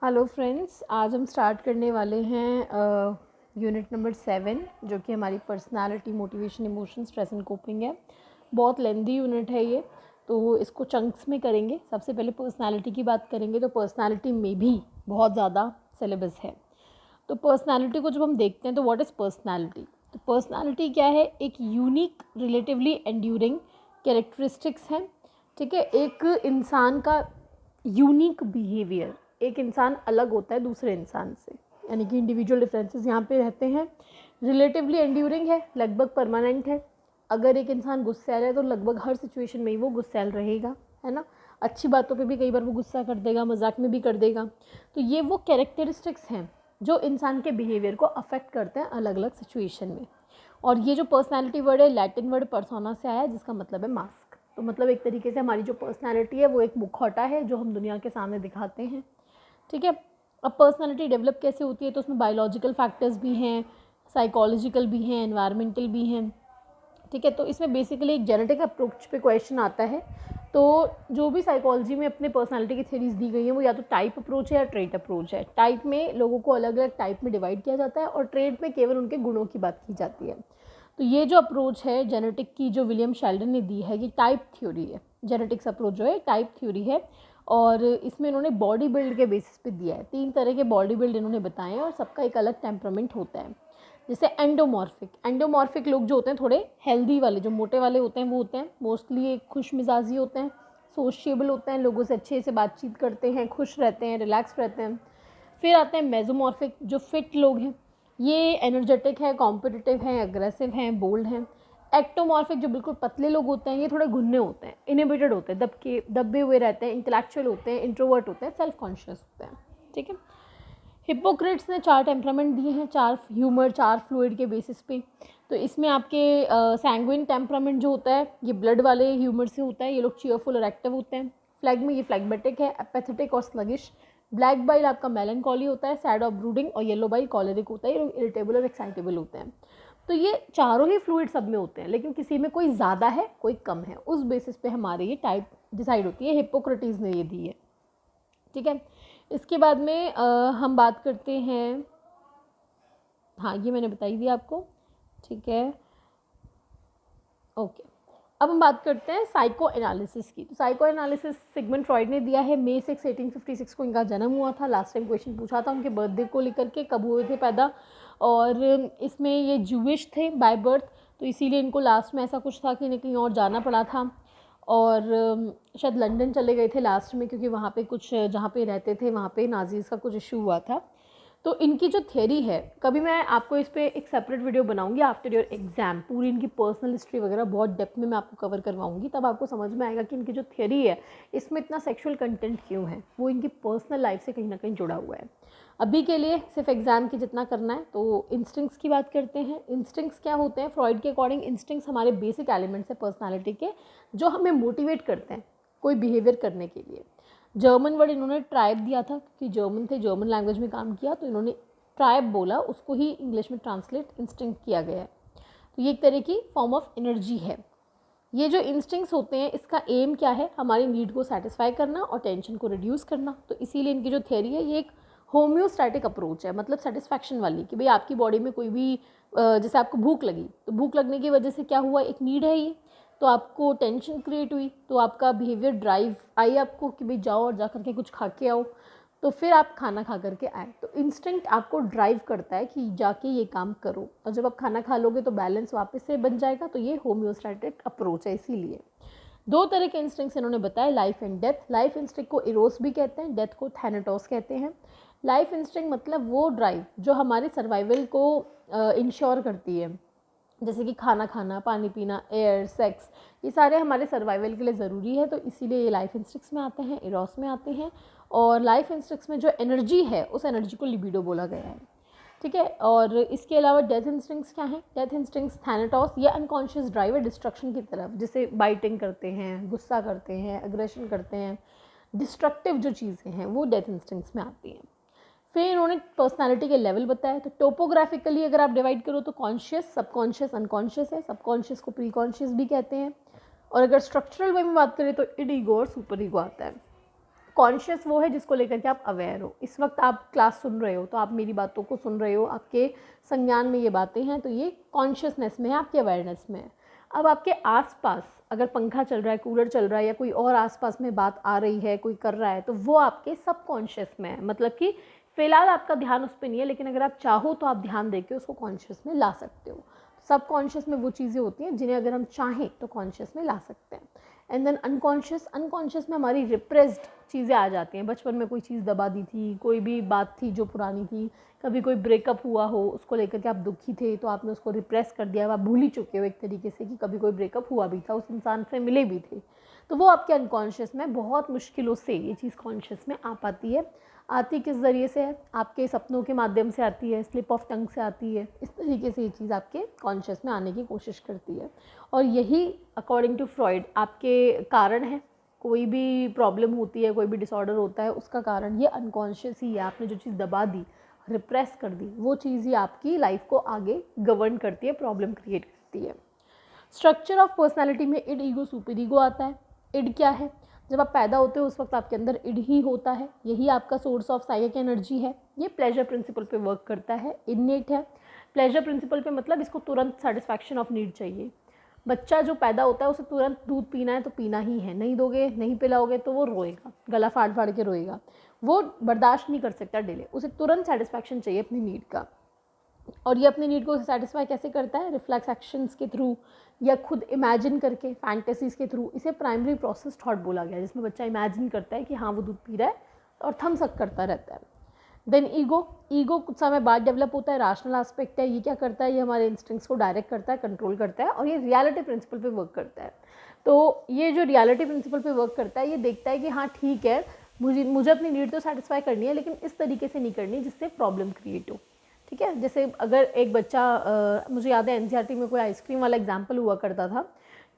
Hello friends, आज हम start करने वाले हैं यूनिट नंबर 7 जो कि हमारी personality, motivation, emotion, stress and coping है। बहुत लेंदी यूनिट है ये, तो इसको चंक्स में करेंगे। सबसे पहले पर्सनालिटी की बात करेंगे तो पर्सनालिटी में भी बहुत ज़्यादा सिलेबस है। तो पर्सनालिटी को जब हम देखते हैं तो व्हाट इज़ पर्सनालिटी। तो पर्सनालिटी क्या है? एक यूनिक, रिलेटिवली एंड्यूरिंग कैरेक्टरिस्टिक्स है। ठीक है, एक इंसान का यूनिक बिहेवियर, एक इंसान अलग होता है दूसरे इंसान से, यानी कि इंडिविजुअल डिफरेंसेस यहाँ पे रहते हैं। रिलेटिवली एंड्यूरिंग है, लगभग परमानेंट है। अगर एक इंसान गुस्सैल है तो लगभग हर सिचुएशन में ही वो गुस्सैल रहेगा, है ना। अच्छी बातों पे भी कई बार वो गुस्सा कर देगा, मजाक में भी कर देगा। तो ये वो कैरेक्टरिस्टिक्स हैं जो इंसान के बिहेवियर को अफेक्ट करते हैं अलग अलग सिचुएशन में। और ये जो पर्सनैलिटी वर्ड है, लैटिन वर्ड पर्सोना से आया है, जिसका मतलब है मास्क। तो मतलब एक तरीके से हमारी जो पर्सनैलिटी है वो एक मुखौटा है जो हम दुनिया के सामने दिखाते हैं। ठीक है। अब पर्सनैलिटी डेवलप कैसे होती है, तो उसमें बायोलॉजिकल फैक्टर्स भी हैं, साइकोलॉजिकल भी हैं, एनवायरमेंटल भी हैं। ठीक है, तो इसमें बेसिकली एक जेनेटिक अप्रोच पे क्वेश्चन आता है। तो जो भी साइकोलॉजी में अपने पर्सनालिटी की थ्योरीज दी गई हैं वो या तो टाइप अप्रोच है या ट्रेट अप्रोच है। टाइप में लोगों को अलग अलग टाइप में डिवाइड किया जाता है और ट्रेट में केवल उनके गुणों की बात की जाती है। तो ये जो अप्रोच है जेनेटिक की, जो विलियम शेल्डन ने दी है, ये टाइप थ्योरी है। जेनेटिक्स अप्रोच जो है टाइप थ्योरी है, और इसमें इन्होंने बॉडी बिल्ड के बेसिस पे दिया है। 3 तरह के बॉडी बिल्ड इन्होंने बताए हैं और सबका एक अलग टेम्परामेंट होता है। जैसे एंडोमॉर्फिक लोग जो होते हैं थोड़े हेल्दी वाले, जो मोटे वाले होते हैं, वो होते हैं मोस्टली एक खुश मिजाजी होते हैं, सोशिएबल होते हैं, लोगों से अच्छे से बातचीत करते हैं, खुश रहते हैं, रिलैक्स रहते हैं। फिर आते हैं मेसोमॉर्फिक, जो फिट लोग हैं, ये एनर्जेटिक है, कॉम्पिटिटिव हैं, अग्रेसिव हैं, बोल्ड हैं। एक्टोमॉर्फिक जो बिल्कुल पतले लोग होते हैं, ये थोड़े घुन्ने होते हैं, इनहिबिटेड होते हैं, दबे हुए रहते हैं, इंटेलेक्चुअल होते हैं, इंट्रोवर्ट होते हैं, सेल्फ कॉन्शियस होते हैं। ठीक है। हिपोक्रेट्स ने 4 टेम्परामेंट दिए हैं, 4 ह्यूमर, 4 फ्लूइड के बेसिस पे। तो इसमें आपके सैंग्विन टेम्परामेंट जो होता है ये ब्लड वाले ह्यूमर से होता है। ये लोग चीयरफुल और एक्टिव होते हैं। फ्लैग में ये फ्लैगमेटिक है, एपेथेटिक और स्लगिश। ब्लैक बाइल आपका मेलनकॉली होता है, सैड और ब्रूडिंग। और येलो बाइल कॉलेरिक होता है, ये लोग इरिटेबल और एक्साइटेबल होते हैं। तो ये चारों ही फ्लूइड सब में होते हैं, लेकिन किसी में कोई ज़्यादा है कोई कम है, उस बेसिस पे हमारे ये टाइप डिसाइड होती है। हिपोक्रेटिस ने ये दी है। ठीक है। इसके बाद में हम बात करते हैं, हाँ ये मैंने बताई दी आपको। ठीक है, ओके। अब हम बात करते हैं साइको एनालिसिस की। तो साइको एनालिसिस सिगमंड फ्रॉइड ने दिया है। May 6, 1856 को इनका जन्म हुआ था। लास्ट टाइम क्वेश्चन पूछा था उनके बर्थडे को लेकर के, कब हुए थे पैदा। और इसमें ये जूविश थे बाय बर्थ, तो इसीलिए इनको लास्ट में ऐसा कुछ था कि इन्हें कहीं और जाना पड़ा था। और शायद लंदन चले गए थे लास्ट में, क्योंकि वहाँ पे कुछ, जहाँ पे रहते थे वहाँ पे नाजीज़ का कुछ इशू हुआ था। तो इनकी जो थ्योरी है, कभी मैं आपको इस पर एक सेपरेट वीडियो बनाऊंगी आफ्टर योर एग्जाम, पूरी इनकी पर्सनल हिस्ट्री वगैरह बहुत डेप्थ में मैं आपको कवर करवाऊंगी, तब आपको समझ में आएगा कि इनकी जो थ्योरी है इसमें इतना सेक्सुअल कंटेंट क्यों है, वो इनकी पर्सनल लाइफ से कहीं ना कहीं जुड़ा हुआ है। अभी के लिए सिर्फ एग्जाम की जितना करना है, तो इंस्टिंक्ट्स की बात करते हैं। इंस्टिंक्ट्स क्या होते हैं? फ्रॉइड के अकॉर्डिंग इंस्टिंक्ट्स हमारे बेसिक एलिमेंट्स है पर्सनालिटी के, जो हमें मोटिवेट करते हैं कोई बिहेवियर करने के लिए। जर्मन वर्ड इन्होंने ट्राइब दिया था, क्योंकि जर्मन थे, जर्मन लैंग्वेज में काम किया, तो इन्होंने ट्राइब बोला, उसको ही इंग्लिश में ट्रांसलेट इंस्टिंक्ट किया गया है। तो ये एक तरह की फॉर्म ऑफ एनर्जी है। ये जो इंस्टिंक्ट्स होते हैं इसका एम क्या है? हमारी नीड को सेटिस्फाई करना और टेंशन को रिड्यूस करना। तो इसीलिए इनकी जो थ्योरी है ये एक होम्योस्टैटिक अप्रोच है, मतलब सेटिस्फैक्शन वाली, कि भाई आपकी बॉडी में कोई भी जैसे आपको भूख लगी, तो भूख लगने की वजह से क्या हुआ, एक नीड है ये, तो आपको टेंशन क्रिएट हुई, तो आपका बिहेवियर ड्राइव आई आपको कि भाई जाओ और जा करके कुछ खा के आओ, तो फिर आप खाना खा करके आए। तो इंस्टिंक्ट आपको ड्राइव करता है कि जाके ये काम करो, और जब आप खाना खा लोगे तो बैलेंस वापस से बन जाएगा। तो ये होम्योस्टैटिक अप्रोच है। इसीलिए 2 तरह के इंस्टिंक्ट्स इन्होंने बताए, life and death. Life instinct को इरोस भी कहते हैं, डेथ को थैनेटोस कहते हैं। लाइफ इंस्टिंक्ट मतलब वो ड्राइव जो हमारे सर्वाइवल को इंश्योर करती है, जैसे कि खाना खाना, पानी पीना, एयर, सेक्स, ये सारे हमारे सर्वाइवल के लिए ज़रूरी है। तो इसीलिए ये लाइफ इंस्टिंक्ट्स में आते हैं, इरोस में आते हैं। और लाइफ इंस्टिंक्ट्स में जो एनर्जी है उस एनर्जी को लिबिडो बोला गया है। ठीक है। और इसके अलावा डेथ इंस्टिंक्ट्स क्या है? डेथ इंस्टिंक्ट्स थैनेटोस या अनकॉन्शियस ड्राइव है डिस्ट्रक्शन की तरफ, जैसे बाइटिंग करते हैं, गुस्सा करते हैं, अग्रेशन करते हैं, डिस्ट्रक्टिव जो चीज़ें हैं वो डेथ इंस्टिंक्ट्स में आती हैं। फिर इन्होंने पर्सनालिटी के लेवल बताया। तो टोपोग्राफिकली अगर आप डिवाइड करो तो कॉन्शियस, सबकॉन्शियस, अनकॉन्शियस है। सबकॉन्शियस को प्री कॉन्शियस भी कहते हैं। और अगर स्ट्रक्चरल वे में बात करें तो इड ईगो और सुपर ईगो आता है। कॉन्शियस वो है जिसको लेकर के आप अवेयर हो। इस वक्त आप क्लास सुन रहे हो तो आप मेरी बातों को सुन रहे हो, आपके संज्ञान में ये बातें हैं, तो ये कॉन्शियसनेस में है, आपके अवेयरनेस में है। अब आपके आसपास अगर पंखा चल रहा है, कूलर चल रहा है, या कोई और आसपास में बात आ रही है, कोई कर रहा है, तो वो आपके सबकॉन्शियस में है। मतलब कि फ़िलहाल आपका ध्यान उस पर नहीं है, लेकिन अगर आप चाहो तो आप ध्यान देके उसको कॉन्शियस में ला सकते हो। सबकॉन्शियस में वो चीज़ें होती हैं जिन्हें अगर हम चाहें तो कॉन्शियस में ला सकते हैं। एंड देन अनकॉन्शियस में हमारी रिप्रेस्ड चीज़ें आ जाती हैं। बचपन में कोई चीज़ दबा दी थी, कोई भी बात थी जो पुरानी थी, कभी कोई ब्रेकअप हुआ हो, उसको लेकर के आप दुखी थे तो आपने उसको रिप्रेस कर दिया, आप भूल ही चुके हो एक तरीके से कि कभी कोई ब्रेकअप हुआ भी था, उस इंसान से मिले भी थे। तो वो आपके अनकॉन्शियस में बहुत मुश्किलों से ये चीज़ कॉन्शियस में आ पाती है। आती किस ज़रिए से है? आपके सपनों के माध्यम से आती है, स्लिप ऑफ टंग से आती है। इस तरीके से ये चीज़ आपके कॉन्शियस में आने की कोशिश करती है। और यही अकॉर्डिंग टू फ्रॉइड आपके कारण है। कोई भी प्रॉब्लम होती है, कोई भी डिसऑर्डर होता है, उसका कारण ये अनकॉन्शियस ही है। आपने जो चीज़ दबा दी, रिप्रेस कर दी, वो चीज़ ही आपकी लाइफ को आगे गवर्न करती है, प्रॉब्लम क्रिएट करती है। स्ट्रक्चर ऑफ पर्सनालिटी में इड, ईगो, सुपर ईगो आता है। इड क्या है? जब आप पैदा होते हो उस वक्त आपके अंदर इड ही होता है, यही आपका सोर्स ऑफ साइकिक एनर्जी है। ये प्लेजर प्रिंसिपल पे वर्क करता है, इननेट है। प्लेजर प्रिंसिपल पे मतलब इसको तुरंत सेटिस्फैक्शन ऑफ नीड चाहिए। बच्चा जो पैदा होता है उसे तुरंत दूध पीना है तो पीना ही है, नहीं दोगे, नहीं पिलाओगे तो वो रोएगा, गला फाड़ फाड़ के रोएगा, वो बर्दाश्त नहीं कर सकता डिले, उसे तुरंत सेटिस्फैक्शन चाहिए अपनी नीड का। और ये अपनी नीड को सेटिस्फाई कैसे करता है? रिफ्लेक्स एक्शंस के थ्रू या खुद इमेजिन करके, फैंटेसीज के थ्रू। इसे प्राइमरी प्रोसेस थॉट बोला गया, जिसमें बच्चा इमेजिन करता है कि हाँ वो दूध पी रहा है और थम्स अप करता रहता है। देन ईगो कुछ समय बाद डेवलप होता है, रैशनल एस्पेक्ट है। ये क्या करता है? ये हमारे इंस्टिंक्ट्स को डायरेक्ट करता है, कंट्रोल करता है, और ये रियलिटी प्रिंसिपल पे वर्क करता है। तो ये जो रियलिटी प्रिंसिपल पे वर्क करता है, ये देखता है कि हाँ ठीक है, मुझे अपनी नीड तो सेटिस्फाई करनी है, लेकिन इस तरीके से नहीं करनी जिससे प्रॉब्लम क्रिएट हो। ठीक है, जैसे अगर एक बच्चा मुझे याद है एनसीईआरटी में कोई आइसक्रीम वाला एग्जाम्पल हुआ करता था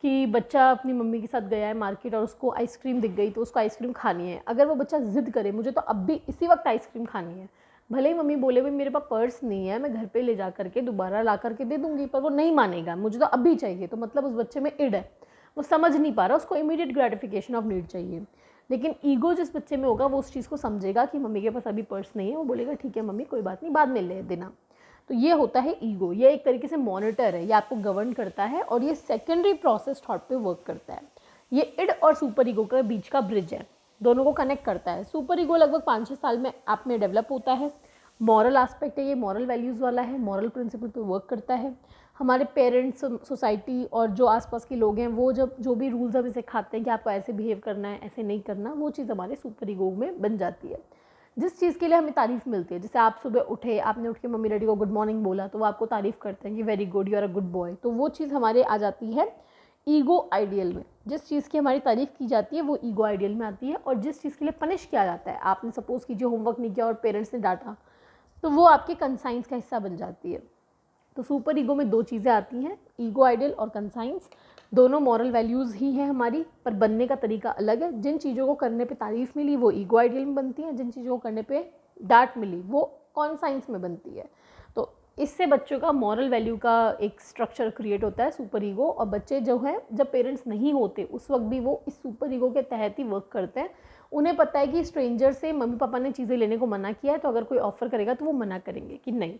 कि बच्चा अपनी मम्मी के साथ गया है मार्केट और उसको आइसक्रीम दिख गई तो उसको आइसक्रीम खानी है। अगर वो बच्चा ज़िद करे मुझे तो अब भी इसी वक्त आइसक्रीम खानी है, भले ही मम्मी बोले भाई मेरे पास पर्स नहीं है, मैं घर पे ले जा करके दोबारा ला करके दे दूंगी, पर वो नहीं मानेगा, मुझे तो अभी चाहिए। तो मतलब उस बच्चे में इड है, वो समझ नहीं पा रहा, उसको इमीडिएट ग्रेटिफिकेशन ऑफ नीड चाहिए। लेकिन ईगो जिस बच्चे में होगा वो उस चीज़ को समझेगा कि मम्मी के पास अभी पर्स नहीं है, वो बोलेगा ठीक है मम्मी कोई बात नहीं, बाद में ले देना। तो ये होता है ईगो। ये एक तरीके से मॉनिटर है, ये आपको गवर्न करता है और ये सेकेंडरी प्रोसेस थॉट पे वर्क करता है। ये इड और सुपर ईगो के बीच का ब्रिज है, दोनों को कनेक्ट करता है। सुपर ईगो लगभग 5-6 साल में आप में डेवलप होता है। मॉरल एस्पेक्ट है, ये मॉरल वैल्यूज़ वाला है, मॉरल प्रिंसिपल पे वर्क करता है। हमारे पेरेंट्स, सोसाइटी और जो आसपास के लोग हैं वो जब जो भी रूल्स हमें सिखाते हैं कि आपको ऐसे बिहेव करना है, ऐसे नहीं करना, वो चीज़ हमारे सुपर ईगो में बन जाती है। जिस चीज़ के लिए हमें तारीफ़ मिलती है, जैसे आप सुबह उठे, आपने उठ के मम्मी डैडी को गुड मॉर्निंग बोला तो वो आपको तारीफ़ करते हैं कि very good, you are a good boy, तो वो चीज़ हमारे आ जाती है ईगो आइडियल में। जिस चीज़ की हमारी तारीफ़ की जाती है वो ईगो आइडियल में आती है। और जिस चीज़ के लिए पनिश किया जाता है, आपने सपोज़ कीजिए होमवर्क नहीं किया और पेरेंट्स ने डांटा, तो वो आपके कंसाइंस का हिस्सा बन जाती है। तो सुपर ईगो में 2 चीज़ें आती हैं, ईगो आइडियल और कंसाइंस। दोनों मॉरल वैल्यूज़ ही हैं हमारी, पर बनने का तरीका अलग है। जिन चीज़ों को करने पे तारीफ़ मिली वो ईगो आइडियल में बनती हैं, जिन चीज़ों को करने पे डांट मिली वो कॉन्साइंस में बनती है। तो इससे बच्चों का मॉरल वैल्यू का एक स्ट्रक्चर क्रिएट होता है, सुपर ईगो। और बच्चे जो हैं जब पेरेंट्स नहीं होते उस वक्त भी वो इस सुपर ईगो के तहत ही वर्क करते हैं। उन्हें पता है कि स्ट्रेंजर से मम्मी पापा ने चीज़ें लेने को मना किया है, तो अगर कोई ऑफ़र करेगा तो वो मना करेंगे कि नहीं।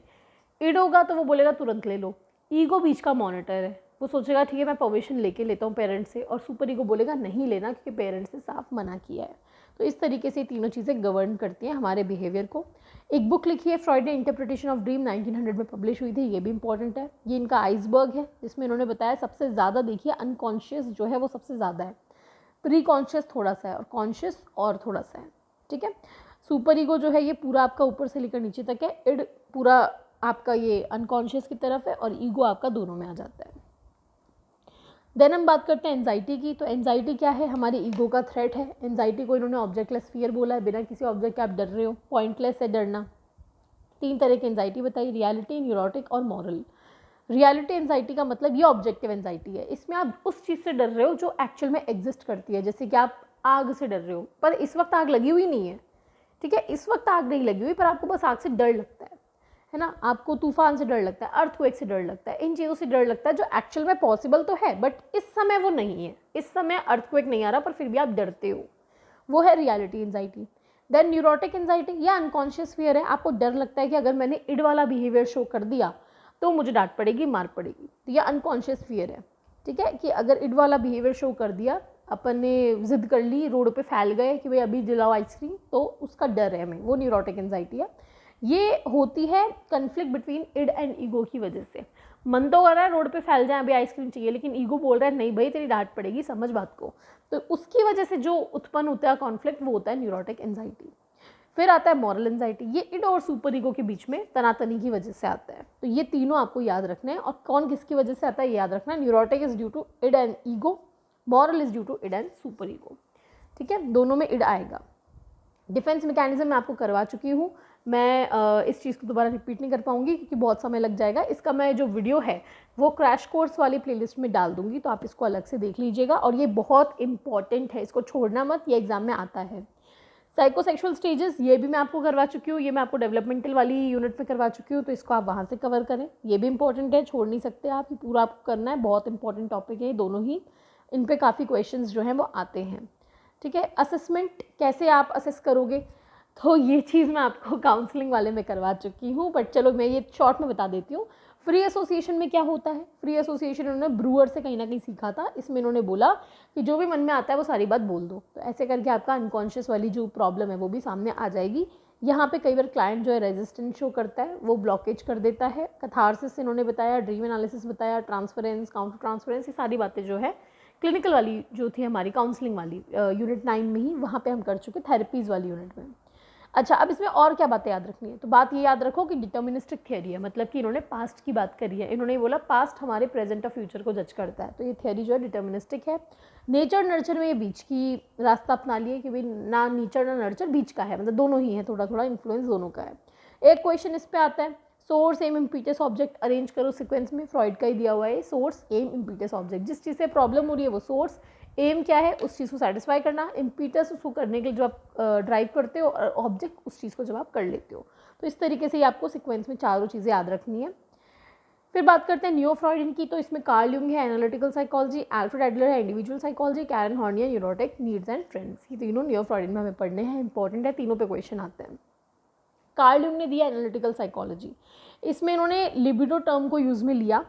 इड होगा तो वो बोलेगा तुरंत ले लो। ईगो बीच का मॉनिटर है, वो सोचेगा ठीक है मैं परमिशन लेके लेता हूँ पेरेंट्स से, और सुपर ईगो बोलेगा नहीं लेना क्योंकि पेरेंट्स ने साफ मना किया है। तो इस तरीके से तीनों चीज़ें गवर्न करती हैं हमारे बिहेवियर को। एक बुक लिखी है फ्रॉइड ने, इंटरप्रिटेशन ऑफ ड्रीम, 1900 में पब्लिश हुई थी, ये भी इंपॉर्टेंट है। ये इनका आइसबर्ग है जिसमें इन्होंने बताया सबसे ज़्यादा देखिए अनकॉन्शियस जो है वो सबसे ज़्यादा है, प्री कॉन्शियस थोड़ा सा है और कॉन्शियस और थोड़ा सा है। ठीक है, सुपर ईगो जो है ये पूरा आपका ऊपर से लेकर नीचे तक है, इड पूरा आपका ये अनकॉन्शियस की तरफ है और ईगो आपका दोनों में आ जाता है। देन हम बात करते हैं एंजाइटी की। तो एंजाइटी क्या है? हमारी ईगो का थ्रेट है। एंजाइटी को इन्होंने ऑब्जेक्टलेस फियर बोला है, बिना किसी ऑब्जेक्ट के आप डर रहे हो, पॉइंटलेस है डरना। 3 तरह की एंजाइटी बताई, रियलिटी, न्यूरोटिक और मॉरल। रियलिटी एंजाइटी का मतलब ये ऑब्जेक्टिव एंजाइटी है, इसमें आप उस चीज़ से डर रहे हो जो एक्चुअल में एग्जिस्ट करती है। जैसे कि आप आग से डर रहे हो पर इस वक्त आग लगी हुई नहीं है, ठीक है, इस वक्त आग नहीं लगी हुई पर आपको बस आग से डर लगता है ना। आपको तूफान से डर लगता है, अर्थक्वेक से डर लगता है, इन चीज़ों से डर लगता है जो एक्चुअल में पॉसिबल तो है बट इस समय वो नहीं है। इस समय अर्थक्वेक नहीं आ रहा पर फिर भी आप डरते हो, वो है reality anxiety. Then neurotic anxiety, या अनकॉन्शियस फियर है, आपको डर लगता है कि अगर मैंने इड वाला बिहेवियर शो कर दिया तो मुझे डांट पड़ेगी, मार पड़ेगी, तो यह अनकॉन्शियस फियर है। ठीक है, कि अगर इड वाला बिहेवियर शो कर दिया, अपन ने जिद कर ली, रोड पे फैल गए कि भाई अभी दिलाओ आइसक्रीम, तो उसका डर है हमें, वो न्यूरोटिक एंजाइटी है। ये होती है conflict between id and ego की वजह से। मन तो कर रहा है रोड पे फैल जाए, अभी आइसक्रीम चाहिए, लेकिन ईगो बोल रहा है नहीं भाई तेरी डांट पड़ेगी, समझ बात को। तो उसकी वजह से जो उत्पन्न होता है कॉन्फ्लिक्ट, वो होता है न्यूरोटिक एंजाइटी। फिर आता है मॉरल एंजाइटी, ये इड और सुपर ईगो के बीच में तनातनी की वजह से आता है। तो ये तीनों आपको याद रखना है, और कौन किसकी वजह से आता है ये याद रखना है। Neurotic is due to id and ego, moral is due to id and superego. ठीक है, दोनों में इड आएगा। डिफेंस मैकेनिज्म मैं आपको करवा चुकी हूँ, मैं इस चीज़ को दोबारा रिपीट नहीं कर पाऊंगी क्योंकि बहुत समय लग जाएगा। इसका मैं जो वीडियो है वो क्रैश कोर्स वाली प्लेलिस्ट में डाल दूंगी, तो आप इसको अलग से देख लीजिएगा, और ये बहुत इंपॉर्टेंट है, इसको छोड़ना मत, ये एग्जाम में आता है। साइकोसेक्सुअल स्टेजेस, ये भी मैं आपको करवा चुकी हूँ, ये मैं आपको डेवलपमेंटल वाली यूनिट में करवा चुकी हूँ, तो इसको आप वहाँ से कवर करें, ये भी इंपॉर्टेंट है, छोड़ नहीं सकते आप, ये पूरा आपको करना है, बहुत इंपॉर्टेंट टॉपिक है ये दोनों ही, इन पे काफ़ी क्वेश्चंस जो हैं वो आते हैं। ठीक है, असेसमेंट कैसे आप असेस करोगे, तो ये चीज़ मैं आपको काउंसलिंग वाले में करवा चुकी हूँ, बट चलो मैं ये शॉर्ट में बता देती हूँ। फ्री एसोसिएशन में क्या होता है, फ्री एसोसिएशन उन्होंने ब्रूअर से कहीं ना कहीं सीखा था। इसमें इन्होंने बोला कि जो भी मन में आता है वो सारी बात बोल दो, तो ऐसे करके आपका अनकॉन्शियस वाली जो प्रॉब्लम है वो भी सामने आ जाएगी। यहाँ पे कई बार क्लाइंट जो है रेजिस्टेंस शो करता है, वो ब्लॉकेज कर देता है। कैथारसिस इन्होंने बताया, ड्रीम एनालिसिस बताया, ट्रांसफरेंस, काउंटर ट्रांसफरेंस, ये सारी बातें जो है क्लिनिकल वाली जो थी हमारी काउंसलिंग वाली यूनिट 9 में ही, वहाँ पे हम कर चुके, थेरेपीज़ वाली यूनिट में। अच्छा, अब इसमें और क्या बातें याद रखनी है, तो बात ये याद रखो कि डिटर्मिनिस्टिक थियरी है, मतलब कि इन्होंने पास्ट की बात करी है, इन्होंने बोला पास्ट हमारे प्रेजेंट और फ्यूचर को जज करता है, तो ये थियरी जो है डिटर्मिनिस्टिक है। नेचर नर्चर में ये बीच की रास्ता अपना लिए कि भाई ना नेचर ना नर्चर, बीच का है, मतलब दोनों ही है, थोड़ा थोड़ा इन्फ्लुएंस दोनों का है। एक क्वेश्चन इस पर आता है, source aim impetus object arrange करो सीक्वेंस में, फ्रॉइड का ही दिया हुआ है, सोर्स एम इम्पीटस ऑब्जेक्ट, जिस चीज़ से प्रॉब्लम हो रही है वो सोर्स, एम क्या है उस चीज़ को सेटिस्फाई करना, इम्पीटस उसको करने के लिए जो आप ड्राइव करते हो, और ऑब्जेक्ट उस चीज़ को जब आप कर लेते हो। तो इस तरीके से ही आपको सीक्वेंस में चारों चीज़ें याद रखनी है। फिर बात करते हैं नियो फ्रॉइडन की, तो इसमें कार्ल यूंग है, एनालिटिकल साइकोलॉजी, अल्फ्रेड एडलर है, इंडिविजुअल साइकोलॉजी, कैरन हॉर्नी है, न्यूरोटिक नीड्स एंड ट्रेंड्स। ये तीनों नियो फ्रॉइडन में हमें पढ़ने हैं, इंपॉर्टेंट है, तीनों पे क्वेश्चन आते हैं। कार्ल यूंग ने दिया एनालिटिकल साइकोलॉजी, इसमें इन्होंने लिबिडो टर्म को यूज़ में लिया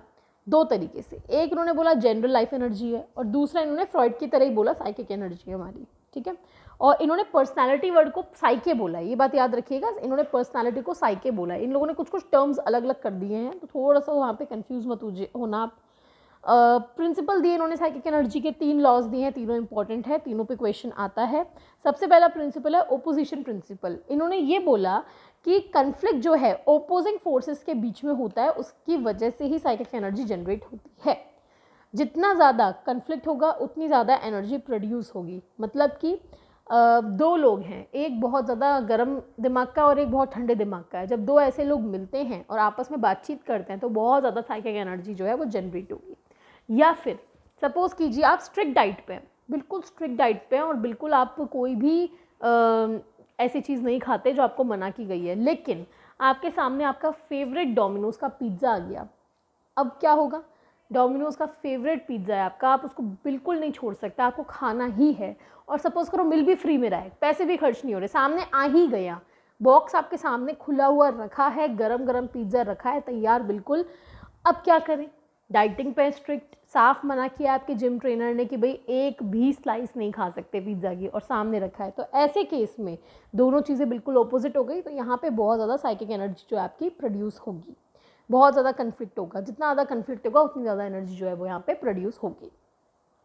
दो तरीके से, एक इन्होंने बोला जनरल लाइफ एनर्जी है, और दूसरा इन्होंने फ्रॉइड की तरह ही बोला साइकिक एनर्जी है हमारी। ठीक है, और इन्होंने पर्सनालिटी वर्ड को साइके बोला है, ये बात याद रखिएगा, इन्होंने पर्सनालिटी को साइके बोला है। इन लोगों ने कुछ कुछ टर्म्स अलग अलग कर दिए हैं, तो थोड़ा सा वहाँ पे कंफ्यूज मत होना आप। प्रिंसिपल दिए इन्होंने साइकिक एनर्जी के, 3 लॉज दिए हैं, तीनों इंपॉर्टेंट है, तीनों पे क्वेश्चन आता है। सबसे पहला प्रिंसिपल है ओपोजिशन प्रिंसिपल। इन्होंने ये बोला कि कन्फ्लिक्ट जो है ओपोजिंग फोर्सेस के बीच में होता है, उसकी वजह से ही साइकिक एनर्जी जनरेट होती है। जितना ज़्यादा कन्फ्लिक्ट होगा उतनी ज़्यादा एनर्जी प्रोड्यूस होगी। मतलब कि दो लोग हैं, एक बहुत ज़्यादा गर्म दिमाग का और एक बहुत ठंडे दिमाग का है, जब दो ऐसे लोग मिलते हैं और आपस में बातचीत करते हैं तो बहुत ज़्यादा साइकिक एनर्जी जो है वो जनरेट होगी। या फिर सपोज़ कीजिए आप स्ट्रिक्ट डाइट पे हैं, बिल्कुल स्ट्रिक्ट डाइट पे हैं, और बिल्कुल आप कोई भी ऐसी चीज़ नहीं खाते जो आपको मना की गई है, लेकिन आपके सामने आपका फेवरेट डोमिनोज़ का पिज़्ज़ा आ गया। अब क्या होगा, डोमिनोज़ का फेवरेट पिज़्ज़ा है आपका, आप उसको बिल्कुल नहीं छोड़ सकते, आपको खाना ही है, और सपोज़ करो मिल भी फ्री में रहा है, पैसे भी खर्च नहीं हो रहे, सामने आ ही गया, बॉक्स आपके सामने खुला हुआ रखा है, गरम गरम पिज़्ज़ा रखा है तैयार बिल्कुल। अब क्या करें, डाइटिंग पे स्ट्रिक्ट, साफ मना किया आपके जिम ट्रेनर ने कि भाई एक भी स्लाइस नहीं खा सकते पिज़्ज़ा की, और सामने रखा है, तो ऐसे केस में दोनों चीज़ें बिल्कुल ऑपोजिट हो गई, तो यहाँ पे बहुत ज़्यादा साइकिक एनर्जी जो है आपकी प्रोड्यूस होगी, बहुत ज़्यादा कन्फ्लिक्ट होगा, जितना ज़्यादा कन्फ्लिक्ट होगा उतनी ज़्यादा एनर्जी जो है वो यहाँ पे प्रोड्यूस होगी।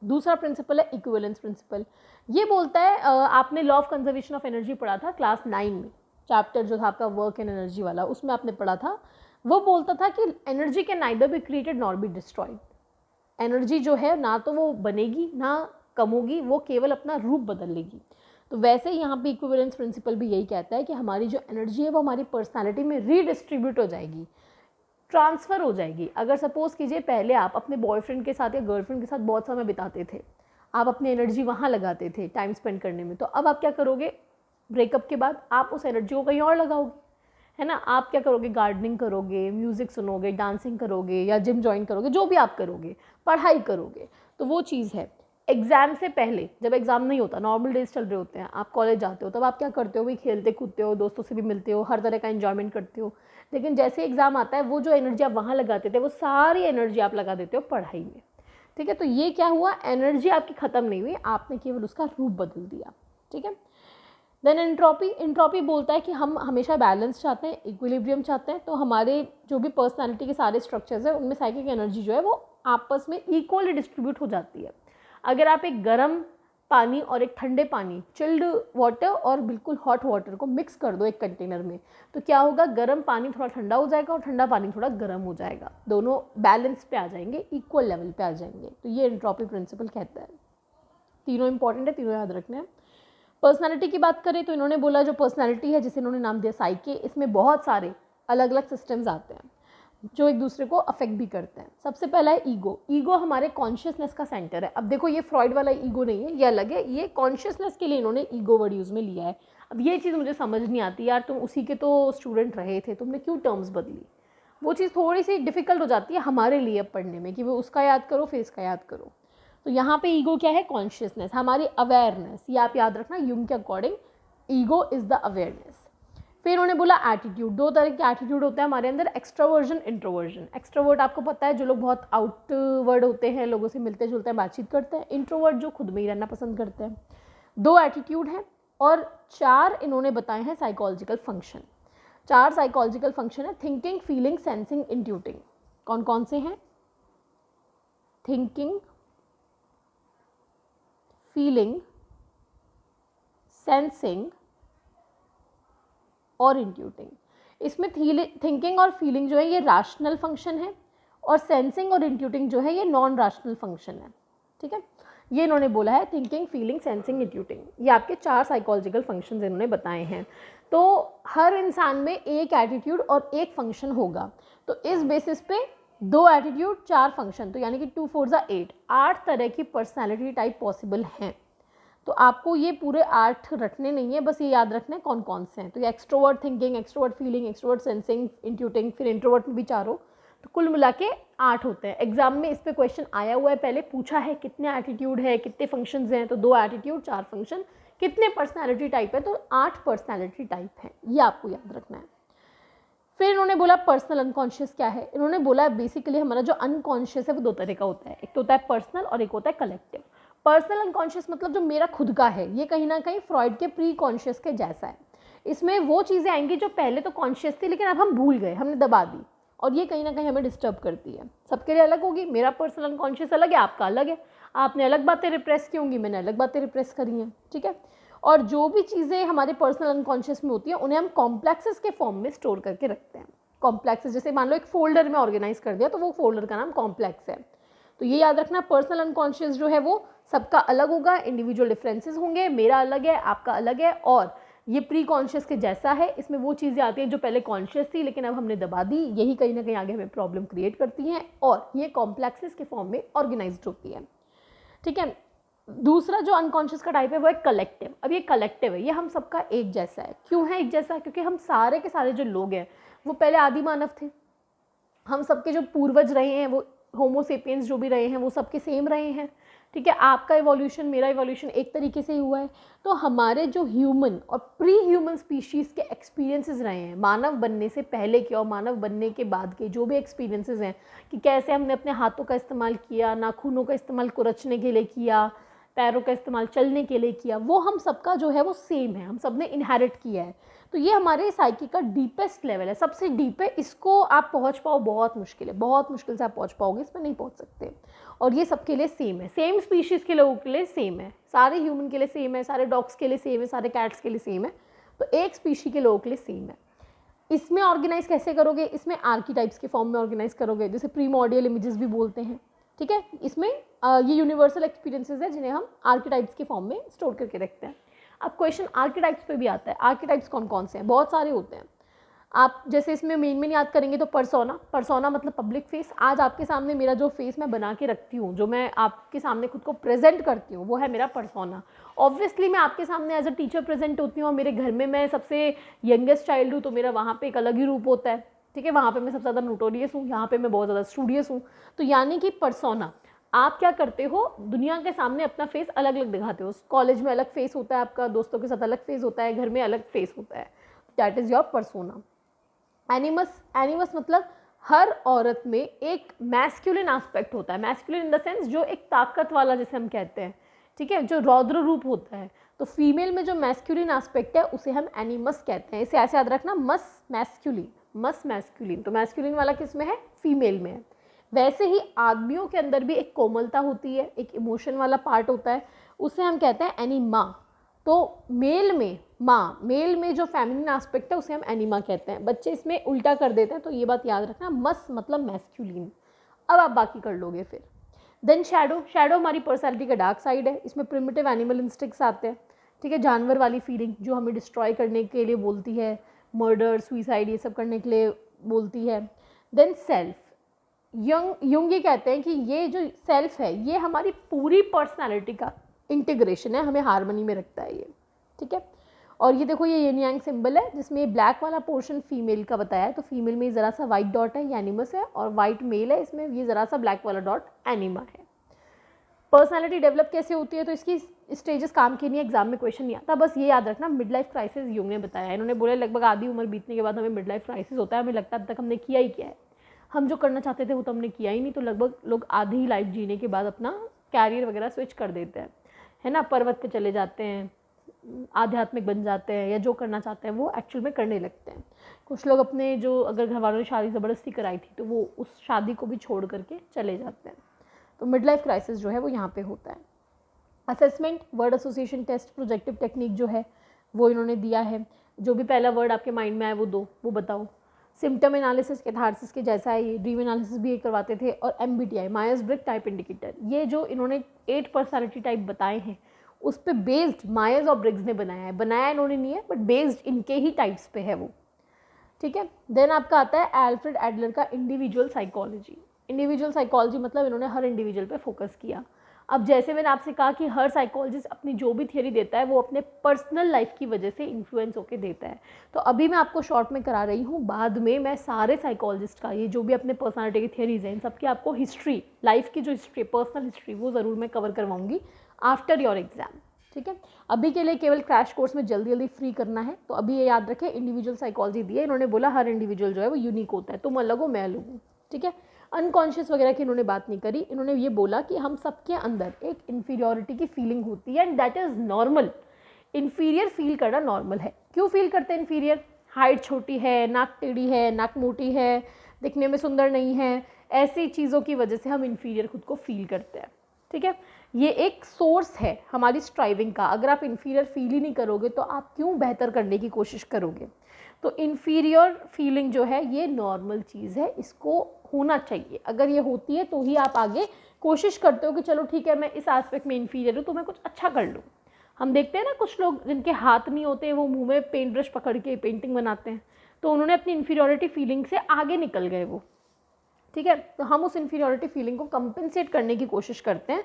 दूसरा प्रिंसिपल है इक्विवेलेंस प्रिंसिपल। ये बोलता है आपने law of conservation of energy पढ़ा था क्लास 9 में, चैप्टर जो था आपका वर्क एंड एनर्जी वाला, उसमें आपने पढ़ा था, वो बोलता था कि energy can neither be created nor be destroyed. Energy जो है ना तो वो बनेगी ना कम होगी, वो केवल अपना रूप बदल लेगी। तो वैसे ही यहाँ पे इक्विवेलेंस प्रिंसिपल भी यही कहता है कि हमारी जो एनर्जी है वो हमारी पर्सनालिटी में रीडिस्ट्रीब्यूट हो जाएगी, ट्रांसफ़र हो जाएगी। अगर सपोज़ कीजिए पहले आप अपने बॉयफ्रेंड के साथ या गर्लफ्रेंड के साथ बहुत समय बिताते थे, आप अपनी एनर्जी वहाँ लगाते थे टाइम स्पेंड करने में, तो अब आप क्या करोगे, ब्रेकअप के बाद आप उस एनर्जी को कहीं और लगाओगे, है ना। आप क्या करोगे, गार्डनिंग करोगे, म्यूज़िक सुनोगे, डांसिंग करोगे, या जिम ज्वाइन करोगे, जो भी आप करोगे, पढ़ाई करोगे, तो वो चीज़ है। एग्ज़ाम से पहले, जब एग्ज़ाम नहीं होता, नॉर्मल डेज चल रहे होते हैं, आप कॉलेज जाते हो, तब आप क्या करते हो, भाई खेलते कूदते हो, दोस्तों से भी मिलते हो, हर तरह का एन्जॉयमेंट करते हो। लेकिन जैसे एग्ज़ाम आता है, वो जो एनर्जी आप वहाँ लगाते थे, वो सारी एनर्जी आप लगा देते हो पढ़ाई में। ठीक है, तो ये क्या हुआ, एनर्जी आपकी ख़त्म नहीं हुई, आपने केवल उसका रूप बदल दिया। ठीक है। देन एंट्रोपी, एंट्रोपी बोलता है कि हम हमेशा बैलेंस चाहते हैं, इक्विलिब्रियम चाहते हैं। तो हमारे जो भी पर्सनालिटी के सारे स्ट्रक्चर्स हैं, उनमें साइकिक एनर्जी जो है वो आपस में इक्वली डिस्ट्रीब्यूट हो जाती है। अगर आप एक गर्म पानी और एक ठंडे पानी, चिल्ड वाटर और बिल्कुल हॉट वाटर को मिक्स कर दो एक कंटेनर में, तो क्या होगा, गर्म पानी थोड़ा ठंडा हो जाएगा और ठंडा पानी थोड़ा गर्म हो जाएगा, दोनों बैलेंस पे आ जाएंगे, इक्वल लेवल पे आ जाएंगे। तो ये एंट्रोपी प्रिंसिपल कहता है। तीनों इंपॉर्टेंट है, तीनों याद रखना है। पर्सनालिटी की बात करें तो इन्होंने बोला जो पर्सनालिटी है, जिसे इन्होंने नाम दिया साइके, इसमें बहुत सारे अलग अलग सिस्टम्स आते हैं जो एक दूसरे को अफेक्ट भी करते हैं। सबसे पहला है ईगो। ईगो हमारे कॉन्शियसनेस का सेंटर है। अब देखो, ये फ्रॉइड वाला ईगो नहीं है, ये अलग है, ये कॉन्शियसनेस के लिए इन्होंने ईगो वर्ड यूज़ में लिया है। अब ये चीज़ मुझे समझ नहीं आती, यार तुम उसी के तो स्टूडेंट रहे थे, तुमने क्यों टर्म्स बदली। वो चीज़ थोड़ी सी डिफ़िकल्ट हो जाती है हमारे लिए पढ़ने में, कि वो उसका याद करो फिर इसका याद करो। तो यहाँ पे ईगो क्या है, कॉन्शियसनेस, हमारी अवेयरनेस। ये आप याद रखना, यूंग के according ego is the awareness. फिर उन्होंने बोला एटीट्यूड। दो तरह के एटीट्यूड होता है हमारे अंदर, एक्सट्रावर्जन, इंट्रोवर्जन। एक्सट्रावर्ट आपको पता है, जो लोग बहुत आउटवर्ड होते हैं, लोगों से मिलते जुलते हैं, बातचीत करते हैं। इंट्रोवर्ट जो खुद में ही रहना पसंद करते हैं। 2 एटीट्यूड हैं और 4 इन्होंने बताए हैं साइकोलॉजिकल फंक्शन। 4 साइकोलॉजिकल फंक्शन है, थिंकिंग, फीलिंग, सेंसिंग, इंट्यूटिंग। कौन कौन से हैं, थिंकिंग, फीलिंग, सेंसिंग और इंट्यूटिंग। इसमें थिंकिंग और फीलिंग जो है ये रैशनल फंक्शन है, और सेंसिंग और इंट्यूटिंग जो है ये नॉन रैशनल फंक्शन है। ठीक है, ये इन्होंने बोला है, थिंकिंग, फीलिंग, सेंसिंग, इंट्यूटिंग। ये आपके 4 साइकोलॉजिकल फंक्शंस इन्होंने बताए हैं। तो हर इंसान में एक एटीट्यूड और एक फंक्शन होगा। तो इस बेसिस पे 2 एटीट्यूड 4 फंक्शन, तो यानी कि 2 4 ज़ा 8, 8 तरह की पर्सनैलिटी टाइप पॉसिबल हैं। तो आपको ये पूरे 8 रटने नहीं है, बस ये याद रखना है कौन कौन से हैं। तो ये extrovert thinking, extrovert feeling, extrovert sensing, intuiting, फिर इंट्रोवर्ट में भी 4 हो, तो कुल मिला के 8 होते हैं। एग्जाम में इस पे क्वेश्चन आया हुआ है, पहले पूछा है कितने एटीट्यूड है, कितने फंक्शंस हैं, तो 2 एटीट्यूड 4 फंक्शन। कितने पर्सनैलिटी टाइप है, तो 8 पर्सनैलिटी टाइप है, ये आपको याद रखना है। फिर इन्होंने बोला पर्सनल अनकॉन्शियस क्या है। इन्होंने बोला बेसिकली हमारा जो अनकॉन्शियस है वो 2 तरह का होता है, एक तो होता है पर्सनल और एक होता है कलेक्टिव। पर्सनल अनकॉन्शियस मतलब जो मेरा खुद का है, ये कहीं ना कहीं फ्रॉइड के प्री कॉन्शियस के जैसा है। इसमें वो चीज़ें आएंगी जो पहले तो कॉन्शियस थी लेकिन अब हम भूल गए, हमने दबा दी, और ये कहीं ना कहीं हमें डिस्टर्ब करती है। सबके लिए अलग होगी, मेरा पर्सनल अनकॉन्शियस अलग है, आपका अलग है। आपने अलग बातें रिप्रेस की होंगी, मैंने अलग बातें रिप्रेस करी हैं। ठीक है, और जो भी चीज़ें हमारे पर्सनल अनकॉन्शियस में होती हैं उन्हें हम कॉम्प्लेक्सेस के फॉर्म में स्टोर करके रखते हैं। कॉम्प्लेक्सेस जैसे मान लो एक फोल्डर में ऑर्गेनाइज कर दिया, तो वो फोल्डर का नाम कॉम्प्लेक्स है। तो ये याद रखना, पर्सनल अनकॉन्शियस जो है वो सबका अलग होगा, इंडिविजुअल डिफरेंसेस होंगे, मेरा अलग है, आपका अलग है, और ये प्री कॉन्शियस के जैसा है। इसमें वो चीज़ें आती हैं जो पहले कॉन्शियस थी लेकिन अब हमने दबा दी, यही कहीं ना कहीं आगे हमें प्रॉब्लम क्रिएट करती हैं, और ये कॉम्प्लेक्सेस के फॉर्म में ऑर्गेनाइज्ड होती है। ठीक है, दूसरा जो अनकॉन्शियस का टाइप है वो है कलेक्टिव। अब ये कलेक्टिव है, ये हम सबका एक जैसा है। क्यों है एक जैसा? क्योंकि हम सारे के सारे जो लोग हैं वो पहले आदि मानव थे। हम सबके जो पूर्वज रहे हैं, वो होमोसेपियंस जो भी रहे हैं, वो सबके सेम रहे हैं। ठीक है, आपका इवोल्यूशन, मेरा इवोल्यूशन एक तरीके से ही हुआ है। तो हमारे जो ह्यूमन और प्री ह्यूमन स्पीशीज़ के एक्सपीरियंसेस रहे हैं, मानव बनने से पहले के और मानव बनने के बाद के जो भी एक्सपीरियंसेस हैं, कि कैसे हमने अपने हाथों का इस्तेमाल किया, नाखूनों का इस्तेमाल कुरचने के लिए किया, पैरों का इस्तेमाल चलने के लिए किया, वो हम सबका जो है वो सेम है, हम सब ने इनहेरिट किया है। तो ये हमारे साइकी का डीपेस्ट लेवल है, सबसे डीप है। इसको आप पहुंच पाओ बहुत मुश्किल है, बहुत मुश्किल से आप पहुंच पाओगे, इसमें नहीं पहुंच सकते। और ये सबके लिए सेम है, सेम स्पीशीज़ के लोगों के लिए सेम है, सारे ह्यूमन के लिए सेम है, सारे डॉग्स के लिए सेम है, सारे कैट्स के लिए सेम है। तो एक स्पीशी के लोगों के लिए सेम है। इसमें ऑर्गेनाइज कैसे करोगे? इसमें आर्कीटाइप्स के फॉर्म में ऑर्गेनाइज करोगे, जैसे प्रीमॉर्डियल इमेजेस भी बोलते हैं। ठीक है, इसमें ये यूनिवर्सल एक्सपीरियंसेस है जिन्हें हम आर्कीटाइप्स के फॉर्म में स्टोर करके रखते हैं। अब क्वेश्चन आर्कीटाइप्स पे भी आता है। आर्कीटाइप्स कौन कौन से हैं? बहुत सारे होते हैं। आप जैसे इसमें मेन याद करेंगे तो पर्सोना, पर्सोना मतलब पब्लिक फेस। आज आपके सामने मेरा जो फेस मैं बना के रखती हूँ, जो मैं आपके सामने खुद को प्रेजेंट करती हूँ, वो है मेरा पर्सोना। ऑब्वियसली मैं आपके सामने एज अ टीचर प्रेजेंट होती हूँ, और मेरे घर में मैं सबसे यंगेस्ट चाइल्ड हूँ, तो मेरा वहाँ पे एक अलग ही रूप होता है। ठीक है, वहाँ पे मैं सबसे ज़्यादा नोटोरियस हूँ, यहाँ पे मैं बहुत ज़्यादा स्टूडियस हूँ। तो यानी कि पर्सोना, आप क्या करते हो, दुनिया के सामने अपना फेस अलग अलग दिखाते हो। कॉलेज में अलग फेस होता है आपका, दोस्तों के साथ अलग फेस होता है, घर में अलग फेस होता है, दैट इज़ योर पर्सोना। एनिमस मतलब हर औरत में एक मैस्कुलिन एस्पेक्ट होता है, मैस्कुलिन इन द सेंस जो एक ताकत वाला जिसे हम कहते हैं, ठीक है, जो रौद्र रूप होता है। तो फीमेल में जो मैस्कुलिन एस्पेक्ट है उसे हम एनिमस कहते हैं। इसे ऐसे याद रखना, मस मैस्कुलिन। तो मैस्कुलिन वाला किस में है, फीमेल में है। वैसे ही आदमियों के अंदर भी एक कोमलता होती है, एक इमोशन वाला पार्ट होता है, उसे हम कहते हैं एनिमा। तो मेल में जो फेमिनिन एस्पेक्ट है उसे हम एनिमा कहते हैं। बच्चे इसमें उल्टा कर देते हैं, तो ये बात याद रखना, मस मतलब मैस्कुलिन। अब आप बाकी कर लोगे फिर। देन शैडो हमारी पर्सनैलिटी का डार्क साइड है। इसमें प्रिमिटिव एनिमल इंस्टिक्ट्स आते हैं, ठीक है, जानवर वाली फीलिंग जो हमें डिस्ट्रॉय करने के लिए बोलती है, मर्डर, सुइसाइड, ये सब करने के लिए बोलती है। देन सेल्फ, युंग ये कहते हैं कि ये जो सेल्फ है ये हमारी पूरी पर्सनैलिटी का इंटीग्रेशन है, हमें हार्मनी में रखता है ये, ठीक है। और ये देखो, ये यिन यांग सिंबल है, जिसमें ये ब्लैक वाला पोर्शन फीमेल का बताया है। तो फीमेल में ज़रा सा वाइट डॉट है, ये एनिमस है, और वाइट मेल है, इसमें ये ज़रा सा ब्लैक वाला डॉट एनिमा है। पर्सनालिटी डेवलप कैसे होती है, तो इसकी स्टेजेस काम की नहीं, एग्जाम में क्वेश्चन नहीं आता। बस ये याद रखना, मिड लाइफ क्राइसिस युंग ने बताया। इन्होंने बोला लगभग आधी उम्र बीतने के बाद हमें मिड लाइफ क्राइसिस होता है, हमें लगता है अब तक हमने किया ही क्या है, हम जो करना चाहते थे वो तो हमने किया ही नहीं। तो लगभग लोग आधी ही लाइफ जीने के बाद अपना कैरियर वगैरह स्विच कर देते हैं, है ना, पर्वत पे चले जाते हैं, आध्यात्मिक बन जाते हैं, या जो करना चाहते हैं वो एक्चुअल में करने लगते हैं। कुछ लोग अपने जो अगर घर वालों ने शादी ज़बरदस्ती कराई थी तो वो उस शादी को भी छोड़ करके चले जाते हैं। तो मिड लाइफ क्राइसिस जो है वो यहाँ पे होता है। Assessment, word association test, projective technique जो है वो इन्होंने दिया है। जो भी पहला वर्ड आपके माइंड में आए वो दो, वो बताओ। सिम्टम एनालिसिस कैथारसिस के जैसा है ये, ड्रीम एनालिसिस भी ये करवाते थे। और MBTI, मायर्स ब्रिग टाइप इंडिकेटर, ये जो इन्होंने 8 पर्सनालिटी टाइप बताए हैं उस पर बेस्ड मायर्स और ब्रिग्स ने बनाया है। बनाया इन्होंने नहीं है, बट बेस्ड इनके ही टाइप्स पे है वो, ठीक है। देन आपका आता है एल्फ्रेड एडलर का इंडिविजुअल साइकोलॉजी। इंडिविजुअल साइकोलॉजी मतलब इन्होंने हर इंडिविजुअल पे फोकस किया। अब जैसे मैंने आपसे कहा कि हर साइकोलॉजिस्ट अपनी जो भी थियरी देता है वो अपने पर्सनल लाइफ की वजह से इन्फ्लुएंस होकर देता है। तो अभी मैं आपको शॉर्ट में करा रही हूँ, बाद में मैं सारे साइकोलॉजिस्ट का ये जो भी अपने पर्सनालिटी की थियरीज हैं इन सबकी आपको हिस्ट्री, लाइफ की जो हिस्ट्री, पर्सनल हिस्ट्री, वो ज़रूर मैं कवर करवाऊँगी आफ्टर योर एग्जाम, ठीक है। अभी के लिए केवल क्रैश कोर्स में जल्दी जल्दी फ्री करना है। तो अभी ये याद रखें, इंडिविजुअल साइकोलॉजी दी है इन्होंने, बोला हर इंडिविजुअल जो है वो यूनिक होता है, तुम अलग हो मैं अलग हूँ, ठीक है। अनकॉन्शियस वगैरह की इन्होंने बात नहीं करी। इन्होंने ये बोला कि हम सबके अंदर एक इन्फीरियोरिटी की फीलिंग होती है and that is normal. Inferior feel करना नॉर्मल है। क्यों फील करते हैं इन्फीरियर? हाइट छोटी है, नाक टेढ़ी है, नाक मोटी है, दिखने में सुंदर नहीं है, ऐसी चीज़ों की वजह से हम इन्फीरियर खुद को फील करते हैं, ठीक है। ये एक सोर्स है हमारी स्ट्राइविंग का। अगर आप इन्फीरियर फील ही नहीं करोगे तो आप क्यों बेहतर करने की कोशिश करोगे? तो इन्फीरियर फीलिंग जो है ये नॉर्मल चीज़ है, इसको होना चाहिए। अगर ये होती है तो ही आप आगे कोशिश करते हो कि चलो ठीक है मैं इस एस्पेक्ट में इन्फीरियर हूँ तो मैं कुछ अच्छा कर लूँ। हम देखते हैं ना कुछ लोग जिनके हाथ नहीं होते वो मुंह में पेंट ब्रश पकड़ के पेंटिंग बनाते हैं, तो उन्होंने अपनी इन्फीरियोरिटी फीलिंग से आगे निकल गए वो, ठीक है। तो हम उस इन्फीरियोरिटी फीलिंग को कंपेंसेट करने की कोशिश करते हैं,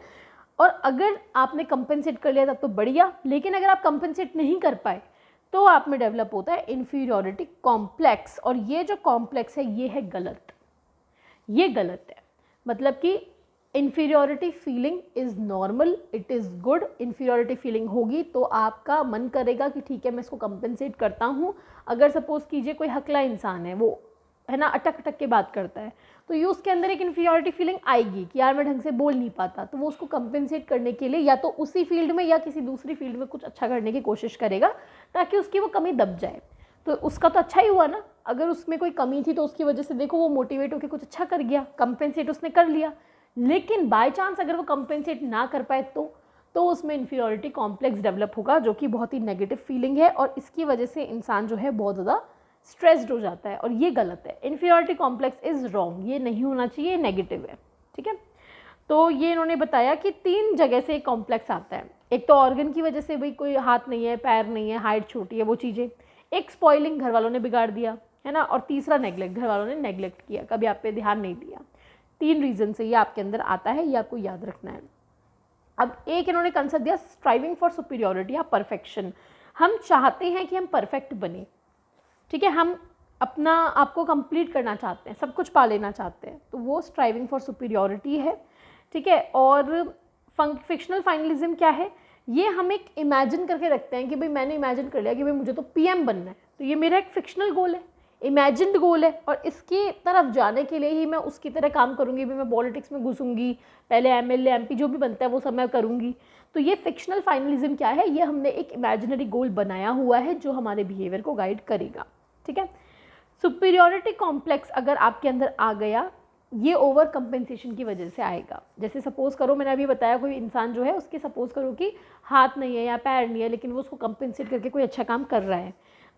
और अगर आपने कंपेंसेट कर लिया तब तो बढ़िया, लेकिन अगर आप कंपेंसेट नहीं कर पाए तो आप में डेवलप होता है इन्फीरियोरिटी कॉम्प्लेक्स। और ये जो कॉम्प्लेक्स है ये है गलत, ये गलत है। मतलब कि inferiority feeling is normal, it is good. Inferiority feeling होगी तो आपका मन करेगा कि ठीक है मैं इसको कंपेंसेट करता हूँ। अगर सपोज कीजिए कोई हकला इंसान है, वो है ना अटक अटक के बात करता है, तो ये उसके अंदर एक इन्फीरियोरिटी फीलिंग आएगी कि यार मैं ढंग से बोल नहीं पाता, तो वो उसको कंपेंसेट करने के लिए या तो उसी फील्ड में या किसी दूसरी फील्ड में कुछ अच्छा करने की कोशिश करेगा ताकि उसकी वो कमी दब जाए। तो उसका तो अच्छा ही हुआ ना, अगर उसमें कोई कमी थी तो उसकी वजह से देखो वो मोटिवेट होकर कुछ अच्छा कर गया, कंपेंसेट उसने कर लिया। लेकिन बाय चांस अगर वो कंपेंसेट ना कर पाए तो उसमें इन्फीरियोरिटी कॉम्प्लेक्स डेवलप होगा, जो कि बहुत ही नेगेटिव फीलिंग है, और इसकी वजह से इंसान जो है बहुत ज़्यादा स्ट्रेस्ड हो जाता है, और ये गलत है। इन्फीरियोरिटी कॉम्प्लेक्स इज़ रॉन्ग, ये नहीं होना चाहिए, नेगेटिव है, ठीक है। तो ये इन्होंने बताया कि 3 जगह से कॉम्प्लेक्स आता है। एक तो ऑर्गन की वजह से, भाई कोई हाथ नहीं है, पैर नहीं है, हाइट छोटी है, वो चीज़ें। एक स्पॉइलिंग, घर वालों ने बिगाड़ दिया, है ना। और तीसरा नेगलेक्ट, घर वालों ने नेगलेक्ट किया, कभी आप पे ध्यान नहीं दिया। 3 रीज़न से ये आपके अंदर आता है, ये आपको याद रखना है। अब एक इन्होंने कंसेप्ट दिया, स्ट्राइविंग फॉर सुपीरियोरिटी या परफेक्शन। हम चाहते हैं कि हम परफेक्ट बने, ठीक है, हम अपना आपको कंप्लीट करना चाहते हैं, सब कुछ पा लेना चाहते हैं, तो वो स्ट्राइविंग फॉर सुपीरियोरिटी है। ठीक है। और फिक्शनल फाइनलिज्म क्या है, ये हम एक इमेजिन करके रखते हैं कि भाई मैंने इमेजिन कर लिया कि भाई मुझे तो पीएम बनना है, तो ये मेरा एक फिक्शनल गोल है, इमेजिन्ड गोल है, और इसकी तरफ जाने के लिए ही मैं उसकी तरह काम करूँगी, भी मैं पॉलिटिक्स में घुसूँगी, पहले एमएलए एमपी जो भी बनता है वो सब मैं करूँगी। तो ये फिक्शनल फाइनलिज्म क्या है, ये हमने एक इमेजिनरी गोल बनाया हुआ है जो हमारे बिहेवियर को गाइड करेगा। ठीक है। सुपीरियॉरिटी कॉम्प्लेक्स अगर आपके अंदर आ गया, ये ओवर कंपेंसेशन की वजह से आएगा। जैसे सपोज करो, मैंने अभी बताया कोई इंसान जो है उसके सपोज करो कि हाथ नहीं है या पैर नहीं है, लेकिन वो उसको कंपेंसेट करके कोई अच्छा काम कर रहा है,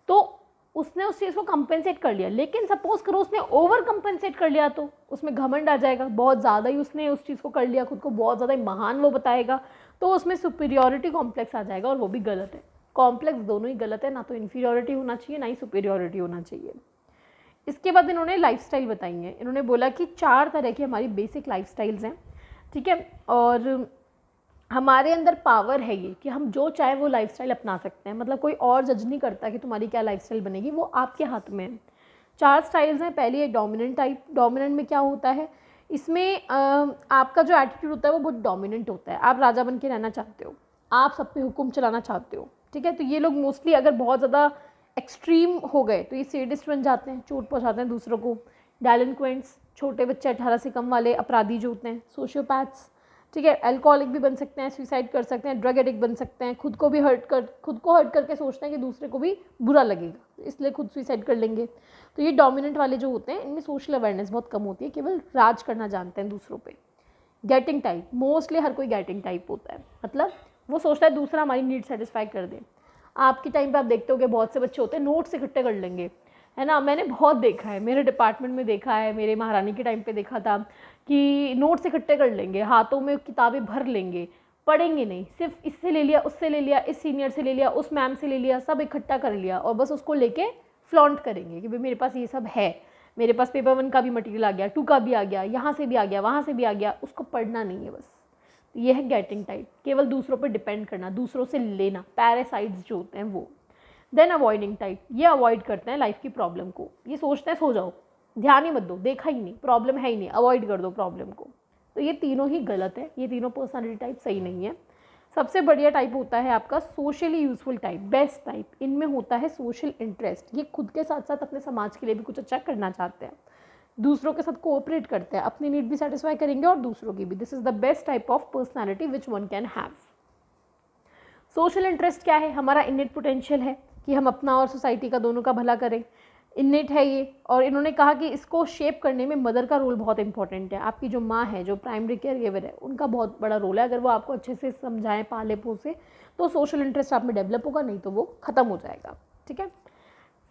तो उसने उस चीज़ को कंपेंसेट कर लिया। लेकिन सपोज करो उसने ओवर कंपेंसेट कर लिया, तो उसमें घमंड आ जाएगा, बहुत ज़्यादा ही उसने उस चीज़ को कर लिया, खुद को बहुत ज़्यादा ही महान वो बताएगा, तो उसमें सुपीरियॉरिटी कॉम्प्लेक्स आ जाएगा, और वो भी गलत है। कॉम्प्लेक्स दोनों ही गलत है, ना तो इन्फीरियॉरिटी होना चाहिए ना ही सुपीरियॉरिटी होना चाहिए। इसके बाद इन्होंने लाइफस्टाइल बताई है। इन्होंने बोला कि 4 तरह की हमारी बेसिक लाइफस्टाइल्स हैं। ठीक है। और हमारे अंदर पावर है ये कि हम जो चाहे वो लाइफस्टाइल अपना सकते हैं, मतलब कोई और जज नहीं करता कि तुम्हारी क्या लाइफस्टाइल बनेगी, वो आपके हाथ में है। 4 स्टाइल्स हैं। पहली है डोमिनेंट टाइप। डोमिनेंट में क्या होता है, इसमें आपका जो एटीट्यूड होता है वो बहुत डोमिनेंट होता है। आप राजा बन के रहना चाहते हो, आप सब पे हुक्म चलाना चाहते हो। ठीक है। तो ये लोग मोस्टली अगर बहुत ज़्यादा एक्सट्रीम हो गए तो ये सेडिस्ट बन जाते हैं, चोट पहुँचाते हैं दूसरों को। डेलिंक्वेंट्स, छोटे बच्चे 18 से कम वाले अपराधी जो होते हैं। सोशियोपैथ्स, ठीक है, अल्कोहलिक भी बन सकते हैं, सुसाइड कर सकते हैं, ड्रग एडिक्ट बन सकते हैं, खुद को हर्ट करके सोचते हैं कि दूसरे को भी बुरा लगेगा, इसलिए खुद सुसाइड कर लेंगे। तो ये डोमिनेंट वाले जो होते हैं, इनमें सोशल अवेयरनेस बहुत कम होती है, केवल राज करना जानते हैं दूसरों पे। गेटिंग टाइप, मोस्टली हर कोई गेटिंग टाइप होता है, मतलब वो सोचता है दूसरा हमारी नीड सेटिस्फाई कर दे। आपके टाइम पे आप देखते होगे बहुत से बच्चे होते हैं नोट्स इकट्ठे कर लेंगे, है ना। मैंने बहुत देखा है, मेरे डिपार्टमेंट में देखा है, मेरे महारानी के टाइम पे देखा था कि नोट्स इकट्ठे कर लेंगे, हाथों में किताबें भर लेंगे, पढ़ेंगे नहीं, सिर्फ इससे ले लिया, उससे ले लिया, इस सीनियर से ले लिया, उस मैम से ले लिया, सब इकट्ठा कर लिया, और बस उसको लेके फ्लॉन्ट करेंगे कि भाई मेरे पास ये सब है, मेरे पास पेपर 1 का भी मटेरियल आ गया, 2 का भी आ गया, यहाँ से भी आ गया, वहाँ से भी आ गया, उसको पढ़ना नहीं है बस। तो ये है गेटिंग टाइप, केवल दूसरों पर डिपेंड करना, दूसरों से लेना, पैरासाइट्स जो होते हैं वो। देन अवॉइडिंग टाइप, ये अवॉइड करते हैं लाइफ की प्रॉब्लम को, ये सोचते हैं सो जाओ, ध्यान ही मत दो, देखा ही नहीं, प्रॉब्लम है ही नहीं, अवॉइड कर दो प्रॉब्लम को। तो ये तीनों ही गलत है, ये तीनों पर्सनालिटी टाइप सही नहीं है। सबसे बढ़िया टाइप होता है आपका socially useful type, best type. इनमें होता है सोशल इंटरेस्ट, ये खुद के साथ साथ अपने समाज के लिए भी कुछ अच्छा करना चाहते हैं, दूसरों के साथ कोऑपरेट करते हैं, अपनी नीड भी सेटिस्फाई करेंगे और दूसरों की भी। This is the best type of personality which one can have. Social interest क्या है, हमारा इनेट पोटेंशियल है कि हम अपना और सोसाइटी का दोनों का भला करें, इनेट है ये। और इन्होंने कहा कि इसको शेप करने में मदर का रोल बहुत इंपॉर्टेंट है। आपकी जो माँ है, जो प्राइमरी केयर गिवर है, उनका बहुत बड़ा रोल है। अगर वो आपको अच्छे से समझाएं, पाले पोसे, तो सोशल इंटरेस्ट आप में डेवलप होगा, नहीं तो वो ख़त्म हो जाएगा। ठीक है।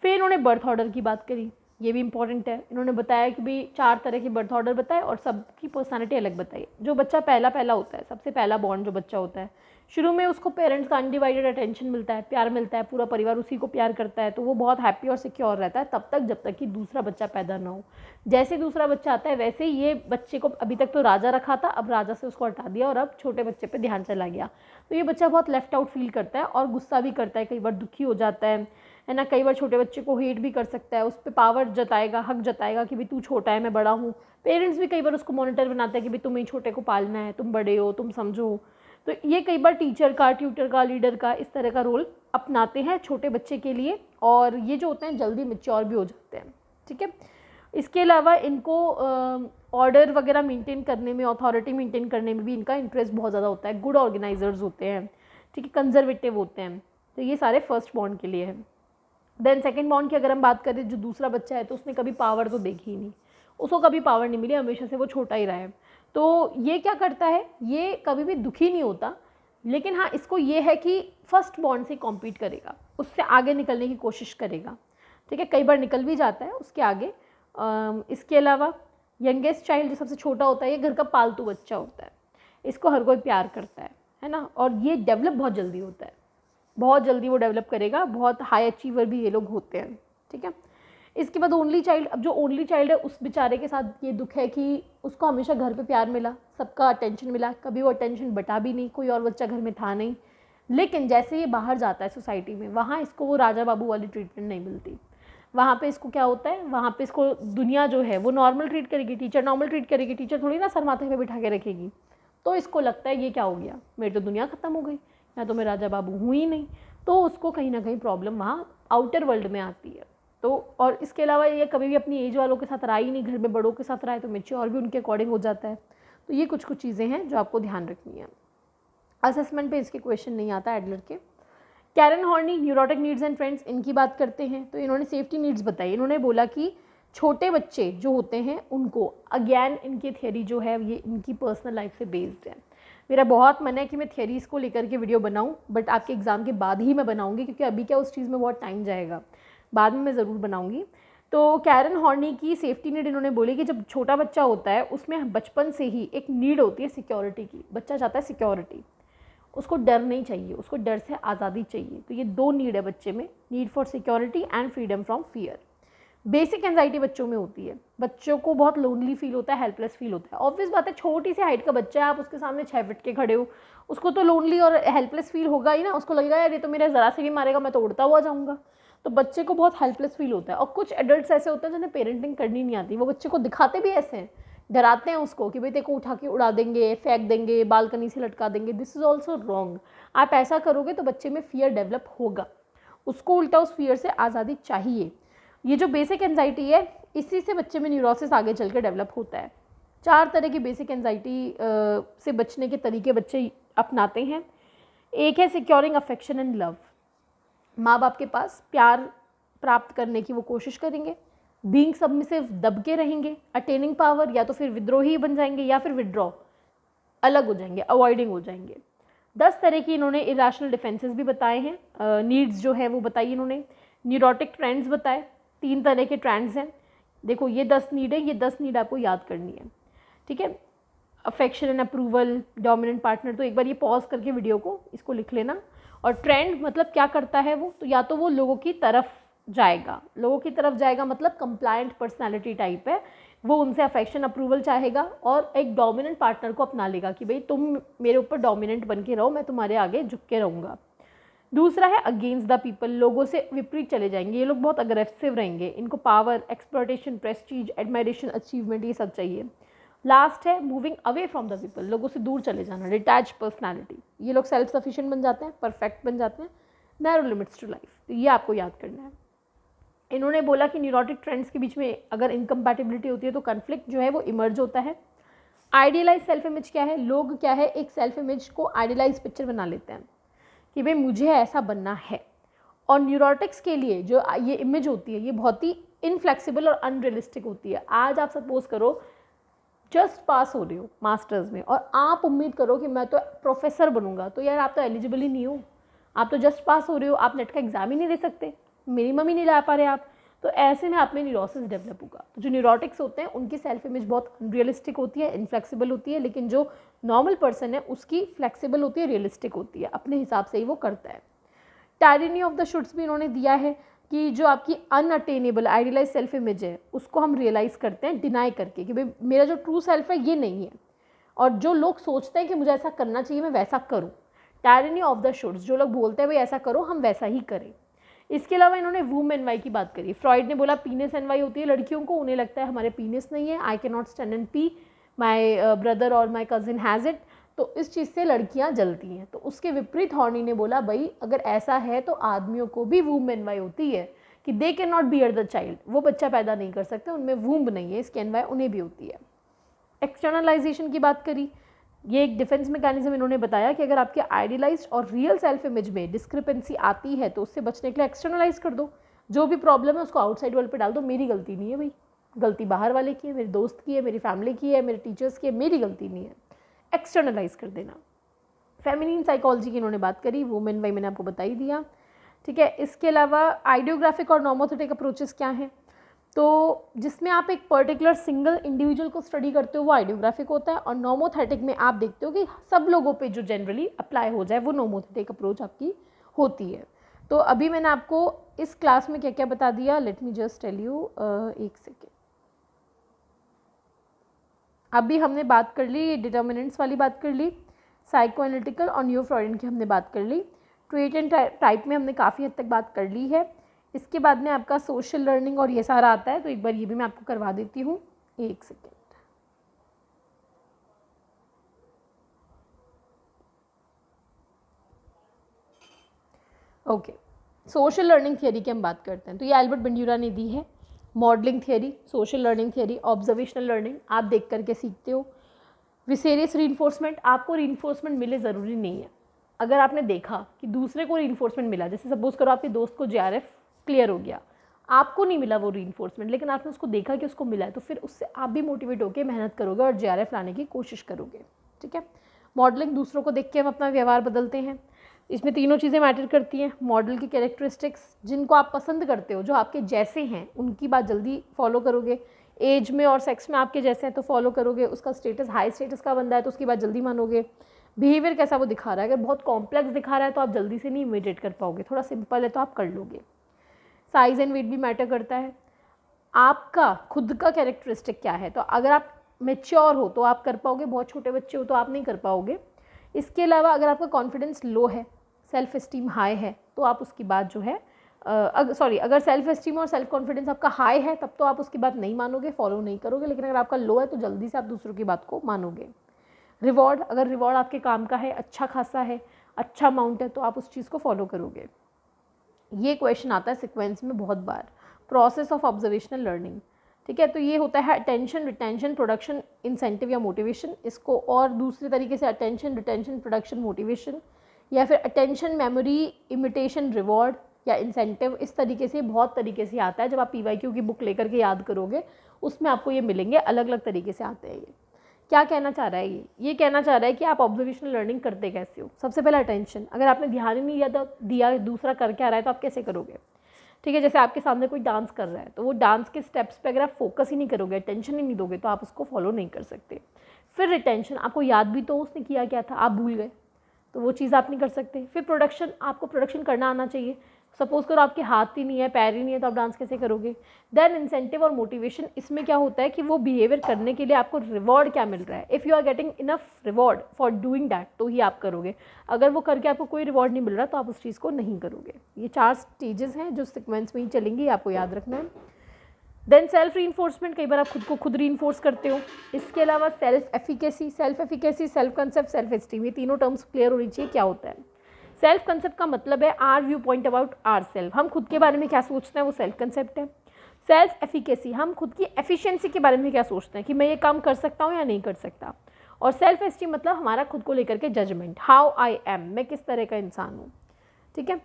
फिर इन्होंने बर्थ ऑर्डर की बात करी, ये भी इंपॉर्टेंट है। इन्होंने बताया कि भाई 4 तरह के बर्थ ऑर्डर बताए और सबकी पर्सनालिटी अलग बताई। जो बच्चा पहला होता है, सबसे पहला बॉर्न जो बच्चा होता है, शुरू में उसको पेरेंट्स का अनडिवाइडेड अटेंशन मिलता है, प्यार मिलता है, पूरा परिवार उसी को प्यार करता है, तो वो बहुत हैप्पी और सिक्योर रहता है तब तक जब तक कि दूसरा बच्चा पैदा ना हो। जैसे दूसरा बच्चा आता है वैसे ही ये बच्चे को, अभी तक तो राजा रखा था, अब राजा से उसको हटा दिया और अब छोटे बच्चे पे ध्यान चला गया, तो ये बच्चा बहुत लेफ्ट आउट फील करता है और गुस्सा भी करता है, कई बार दुखी हो जाता है ना। कई बार छोटे बच्चे को हेट भी कर सकता है, उस पर पावर जताएगा, हक जताएगा कि भाई तू छोटा है, मैं बड़ा हूँ। पेरेंट्स भी कई बार उसको मॉनिटर बनाते हैं कि भाई तुम्हें छोटे को पालना है, तुम बड़े हो, तुम समझो। तो ये कई बार टीचर का, ट्यूटर का, लीडर का, इस तरह का रोल अपनाते हैं छोटे बच्चे के लिए, और ये जो होते हैं जल्दी मैच्योर भी हो जाते हैं। ठीक है। इसके अलावा इनको ऑर्डर वगैरह मेंटेन करने में, अथॉरिटी मेंटेन करने में भी इनका इंटरेस्ट बहुत ज़्यादा होता है। गुड ऑर्गेनाइजर्स होते हैं, ठीक है, कंजर्वेटिव होते हैं। तो ये सारे फर्स्ट बॉन्ड के लिए है। देन सेकंड बॉन्ड की अगर हम बात करें, जो दूसरा बच्चा है तो उसने कभी पावर तो देखी ही नहीं, उसको कभी पावर नहीं मिली, हमेशा से वो छोटा ही रहा है। तो ये क्या करता है, ये कभी भी दुखी नहीं होता, लेकिन हाँ इसको ये है कि फर्स्ट बॉन्ड से कॉम्पीट करेगा, उससे आगे निकलने की कोशिश करेगा। ठीक है। कई बार निकल भी जाता है उसके आगे। इसके अलावा यंगेस्ट चाइल्ड जो सबसे छोटा होता है, ये घर का पालतू बच्चा होता है, इसको हर कोई प्यार करता है ना। और ये डेवलप बहुत जल्दी होता है, बहुत जल्दी वो डेवलप करेगा, बहुत हाई अचीवर भी ये लोग होते हैं। ठीक है। इसके बाद ओनली चाइल्ड, अब जो ओनली चाइल्ड है उस बेचारे के साथ ये दुख है कि उसको हमेशा घर पे प्यार मिला, सबका अटेंशन मिला, कभी वो अटेंशन बटा भी नहीं, कोई और बच्चा घर में था नहीं। लेकिन जैसे ये बाहर जाता है सोसाइटी में, वहाँ इसको वो राजा बाबू वाली ट्रीटमेंट नहीं मिलती। वहाँ पे इसको क्या होता है, वहाँ पे इसको दुनिया जो है वो नॉर्मल ट्रीट करेगी, टीचर नॉर्मल ट्रीट करेगी, टीचर थोड़ी ना सर माथे पे बिठा के रखेगी, तो इसको लगता है ये क्या हो गया, मेरी तो दुनिया ख़त्म हो गई, या तो मैं राजा बाबू हूँ ही नहीं, तो उसको कहीं ना कहीं प्रॉब्लम वहाँ आउटर वर्ल्ड में आती है। तो और इसके अलावा ये कभी भी अपनी एज वालों के साथ रहा ही नहीं, घर में बड़ों के साथ रहा है तो मैच्योर भी उनके अकॉर्डिंग हो जाता है। तो ये कुछ चीज़ें हैं जो आपको ध्यान रखनी है। असेसमेंट पे इसके क्वेश्चन नहीं आता एडलर के। Karen Horney, neurotic needs and friends, इनकी बात करते हैं तो इन्होंने सेफ्टी नीड्स बताई। इन्होंने बोला कि छोटे बच्चे जो होते हैं उनको, अगेन इनकी थियरी जो है ये इनकी पर्सनल लाइफ से बेस्ड है। मेरा बहुत मन है कि मैं थियरीज़ को लेकर के वीडियो बनाऊं, बट आपके एग्ज़ाम के बाद ही मैं बनाऊंगी, क्योंकि अभी क्या उस चीज़ में बहुत टाइम जाएगा, बाद में मैं ज़रूर बनाऊंगी। तो कैरन हॉर्नी की सेफ्टी नीड इन्होंने बोली कि जब छोटा बच्चा होता है उसमें बचपन से ही एक नीड होती है सिक्योरिटी की। बच्चा चाहता है सिक्योरिटी, उसको डर नहीं चाहिए, उसको डर से आज़ादी चाहिए। तो ये दो नीड है बच्चे में, need for security and freedom from fear. Basic anxiety बच्चों में होती है, बच्चों को बहुत लोनली फील होता है, हेल्पलेस फील होता है। ऑब्वियस बात है, छोटी सी हाइट का बच्चा है, आप उसके सामने 6 फीट के खड़े हो, उसको तो लोनली और हेल्पलेस फील होगा ही ना। उसको लगेगा यार ये तो मेरा ज़रा से भी मारेगा, मैं तो उड़ता हुआ जाऊँगा। तो बच्चे को बहुत हेल्पलेस फील होता है। और कुछ एडल्ट्स ऐसे होते हैं जिन्हें पेरेंटिंग करनी नहीं आती, वो बच्चे को दिखाते भी ऐसे हैं, डराते हैं उसको कि भाई तेरे को उठा के उड़ा देंगे, फेंक देंगे, बालकनी से लटका देंगे। This is also wrong. आप ऐसा करोगे तो बच्चे में फियर डेवलप होगा, उसको उल्टा उस फियर से आज़ादी चाहिए। ये जो बेसिक एंजाइटी है, इसी से बच्चे में न्यूरोसिस आगे चल के डेवलप होता है। 4 तरह की बेसिक एंजाइटी से बचने के तरीके बच्चे अपनाते हैं। एक है सिक्योरिंग अफेक्शन एंड लव, माँ बाप के पास प्यार प्राप्त करने की वो कोशिश करेंगे। बीइंग सबमिसिव, दब के रहेंगे। अटेनिंग पावर, या तो फिर विद्रोही बन जाएंगे या फिर विड्रॉ, अलग हो जाएंगे, अवॉइडिंग हो जाएंगे। 10 तरह की इन्होंने इरेशनल डिफेंसेस भी बताए हैं, नीड्स जो है वो बताई इन्होंने। न्यूरोटिक ट्रेंड्स बताए, 3 तरह के ट्रेंड्स हैं। देखो ये 10 नीड है, ये 10 नीड आपको याद करनी है, ठीक है। Affection and approval, dominant partner, तो एक बार ये पॉज करके वीडियो को इसको लिख लेना। और ट्रेंड मतलब क्या करता है वो, तो या तो वो लोगों की तरफ जाएगा, लोगों की तरफ जाएगा मतलब कंप्लायंट पर्सनालिटी टाइप है, वो उनसे अफेक्शन अप्रूवल चाहेगा और एक डोमिनेंट पार्टनर को अपना लेगा कि भाई तुम मेरे ऊपर डोमिनेंट बन के रहो, मैं तुम्हारे आगे झुक के रहूँगा। दूसरा है अगेंस्ट द पीपल, लोगों से विपरीत चले जाएंगे, ये लोग बहुत अग्रेसिव रहेंगे, इनको power, exploitation, Prestige, admiration, achievement, ये सब चाहिए। लास्ट है moving away from the people, लोगों से दूर चले जाना, डिटैच पर्सनैलिटी, ये लोग सेल्फ सफिशिएंट बन जाते हैं, परफेक्ट बन जाते हैं, नैरो लिमिट्स टू लाइफ। तो ये आपको याद करना है। इन्होंने बोला कि न्यूरोटिक ट्रेंड्स के बीच में अगर इनकम्पैटिबिलिटी होती है तो कन्फ्लिक्ट जो है वो इमर्ज होता है। आइडियलाइज सेल्फ इमेज क्या है, लोग क्या है एक सेल्फ इमेज को आइडियलाइज पिक्चर बना लेते हैं कि भाई मुझे ऐसा बनना है। और न्यूरोटिक्स के लिए जो ये इमेज होती है ये बहुत ही इनफ्लेक्सिबल और अनरियलिस्टिक होती है। आज आप सपोज करो जस्ट पास हो रहे हो मास्टर्स में और आप उम्मीद करो कि मैं तो प्रोफेसर बनूंगा, तो यार आप तो एलिजिबल ही नहीं हो, आप तो जस्ट पास हो रहे हो, आप नेट का एग्जाम ही नहीं दे सकते, मिनिमम ही नहीं ला पा रहे आप। तो ऐसे में आप में न्यूरोसिस डेवलप होगा। तो जो न्यूरोटिक्स होते हैं उनकी सेल्फ इमेज बहुत अनरियलिस्टिक होती है, इनफ्लेक्सिबल होती है, लेकिन जो नॉर्मल पर्सन है उसकी फ्लेक्सिबल होती है, रियलिस्टिक होती है, अपने हिसाब से ही वो करता है। टायरनी ऑफ द शुड्स भी इन्होंने दिया है कि जो आपकी अनअटेनेबल आइडियलाइज सेल्फ इमेज है उसको हम रियलाइज़ करते हैं डिनाई करके कि भाई मेरा जो ट्रू सेल्फ है ये नहीं है, और जो लोग सोचते हैं कि मुझे ऐसा करना चाहिए मैं वैसा करूँ। टायरनी ऑफ द शुड्स, जो लोग बोलते हैं भाई ऐसा करो हम वैसा ही करें। इसके अलावा इन्होंने वूम एनवाई की बात करी। फ्रॉइड ने बोला पीनेस एनवाई होती है लड़कियों को, उन्हें लगता है हमारे पीनेस नहीं है, I can not stand and P, my brother और माई कजिन हैज़ इट, तो इस चीज़ से लड़कियां जलती हैं। तो उसके विपरीत हॉर्नी ने बोला भाई अगर ऐसा है तो आदमियों को भी वूम एनवाई होती है कि they can not bear the child, वो बच्चा पैदा नहीं कर सकते, उनमें वूम्ब नहीं है, इसकी एनवाई उन्हें भी होती है। एक्सटर्नलाइजेशन की बात करी, ये एक डिफेंस मैकेनिज्म इन्होंने बताया कि अगर आपके आइडियलाइज्ड और रियल सेल्फ इमेज में डिस्क्रिपेंसी आती है तो उससे बचने के लिए एक्सटर्नलाइज कर दो। जो भी प्रॉब्लम है उसको आउटसाइड वर्ल्ड पे डाल दो, मेरी गलती नहीं है भाई, गलती बाहर वाले की है, मेरे दोस्त की है, मेरी फैमिली की है, मेरे टीचर्स की है, मेरी गलती नहीं है। एक्सटर्नलाइज कर देना। फेमिनिन साइकोलॉजी की इन्होंने बात करी, वुमेन वाई मैंने आपको बता ही दिया, ठीक है। इसके अलावा आइडियोग्राफिक और नॉमोथेटिक अप्रोचेस क्या हैं, तो जिसमें आप एक पर्टिकुलर सिंगल इंडिविजुअल को स्टडी करते हो वो आइडियोग्राफिक होता है, और नॉमोथेटिक में आप देखते हो कि सब लोगों पे जो जनरली अप्लाई हो जाए वो नॉमोथेटिक अप्रोच आपकी होती है। तो अभी मैंने आपको इस क्लास में क्या क्या बता दिया, let me just tell you, एक सेकेंड। अभी हमने बात कर ली डिटर्मिनेंट्स वाली, बात कर ली साइको एनालिटिकल और न्यू फ्रॉइडियन की हमने बात कर ली, ट्रेट एंड टाइप में हमने काफ़ी हद तक बात कर ली है। इसके बाद में आपका सोशल लर्निंग और ये सारा आता है, तो एक बार ये भी मैं आपको करवा देती हूँ, एक second. Okay, social learning theory की हम बात करते हैं। तो ये एल्बर्ट बंड्यूरा ने दी है। Modelling theory, social learning theory, observational learning, आप देख करके सीखते हो। विसेरियस रीइंफोर्समेंट, आपको रीइंफोर्समेंट मिले ज़रूरी नहीं है। अगर आपने देखा कि दूसरे को रीइंफोर्समेंट मिला, जैसे सपोज करो आपके दोस्त को जेआरएफ क्लियर हो गया, आपको नहीं मिला वो रीइंफोर्समेंट, लेकिन आपने उसको देखा कि उसको मिला है, तो फिर उससे आप भी मोटिवेट होकर मेहनत करोगे और जेआरएफ लाने की कोशिश करोगे। ठीक है। मॉडलिंग, दूसरों को देख के हम अपना व्यवहार बदलते हैं। इसमें तीनों चीज़ें मैटर करती हैं। मॉडल की कैरेक्टरिस्टिक्स, जिनको आप पसंद करते हो, जो आपके जैसे हैं, उनकी बात जल्दी फॉलो करोगे। एज में और सेक्स में आपके जैसे हैं तो फॉलो करोगे। उसका स्टेटस हाई स्टेटस का बंदा है तो उसकी बात जल्दी मानोगे। बिहेवियर कैसा वो दिखा रहा है, अगर बहुत कॉम्प्लेक्स दिखा रहा है तो आप जल्दी से नहीं इमिटेट कर पाओगे, थोड़ा सिंपल है तो आप कर लोगे। साइज़ एंड वेट भी मैटर करता है। आपका खुद का कैरेक्टरिस्टिक क्या है, तो अगर आप मेच्योर हो तो आप कर पाओगे, बहुत छोटे बच्चे हो तो आप नहीं कर पाओगे। इसके अलावा अगर आपका कॉन्फिडेंस लो है, सेल्फ एस्टीम हाई है, तो आप उसकी बात जो है अगर सेल्फ एस्टीम और सेल्फ कॉन्फिडेंस आपका हाई है तब तो आप उसकी बात नहीं मानोगे, फॉलो नहीं करोगे। लेकिन अगर आपका लो है तो जल्दी से आप दूसरों की बात को मानोगे। रिवॉर्ड, अगर रिवॉर्ड आपके काम का है, अच्छा खासा है, अच्छा अमाउंट है, तो आप उस चीज़ को फॉलो करोगे। ये क्वेश्चन आता है सिक्वेंस में बहुत बार। प्रोसेस ऑफ ऑब्जर्वेशनल लर्निंग, ठीक है। तो ये होता है अटेंशन, रिटेंशन, प्रोडक्शन, इंसेंटिव या मोटिवेशन। इसको और दूसरे तरीके से अटेंशन, रिटेंशन, प्रोडक्शन, मोटिवेशन, या फिर अटेंशन, मेमोरी, इमिटेशन, रिवॉर्ड या इंसेंटिव, इस तरीके से बहुत तरीके से आता है। जब आप पीवाईक्यू की बुक लेकर के याद करोगे उसमें आपको ये मिलेंगे, अलग अलग तरीके से आते हैं। ये क्या कहना चाह रहा है, ये कहना चाह रहा है कि आप ऑब्जर्वेशनल लर्निंग करते कैसे हो। सबसे पहले अटेंशन, अगर आपने ध्यान ही नहीं दिया दूसरा कर क्या रहा है तो आप कैसे करोगे। ठीक है, जैसे आपके सामने कोई डांस कर रहा है तो वो डांस के स्टेप्स पे अगर आप फोकस ही नहीं करोगे, अटेंशन ही नहीं दोगे, तो आप उसको फॉलो नहीं कर सकते। फिर रिटेंशन, आपको याद भी तो उसने किया क्या था, आप भूल गए तो वो चीज़ आप नहीं कर सकते। फिर प्रोडक्शन, आपको प्रोडक्शन करना आना चाहिए। सपोज करो आपके हाथ ही नहीं है, पैर ही नहीं है, तो आप डांस कैसे करोगे। देन इंसेंटिव और मोटिवेशन, इसमें क्या होता है कि वो बिहेवियर करने के लिए आपको रिवॉर्ड क्या मिल रहा है। If you are getting enough reward for doing that तो ही आप करोगे। अगर वो करके आपको कोई रिवॉर्ड नहीं मिल रहा तो आप उस चीज़ को नहीं करोगे। ये 4 स्टेजेस हैं जो सिक्वेंस में ही चलेंगी, आपको याद रखना है। देन सेल्फ रीइंफोर्समेंट, कई बार आप खुद को खुद रीइंफोर्स करते हो। इसके अलावा self efficacy, self concept, self esteem, ये तीनों टर्म्स क्लियर होनी चाहिए क्या होता है। सेल्फ कंसेप्ट का मतलब है our viewpoint about our self, हम खुद के बारे में क्या सोचते हैं, वो सेल्फ कंसेप्ट है। सेल्फ एफिकेसी, हम खुद की एफिशिएंसी के बारे में क्या सोचते हैं कि मैं ये काम कर सकता हूँ या नहीं कर सकता। और सेल्फ एस्टीम मतलब हमारा खुद को लेकर के जजमेंट, हाउ आई एम, मैं किस तरह का इंसान हूँ। ठीक है,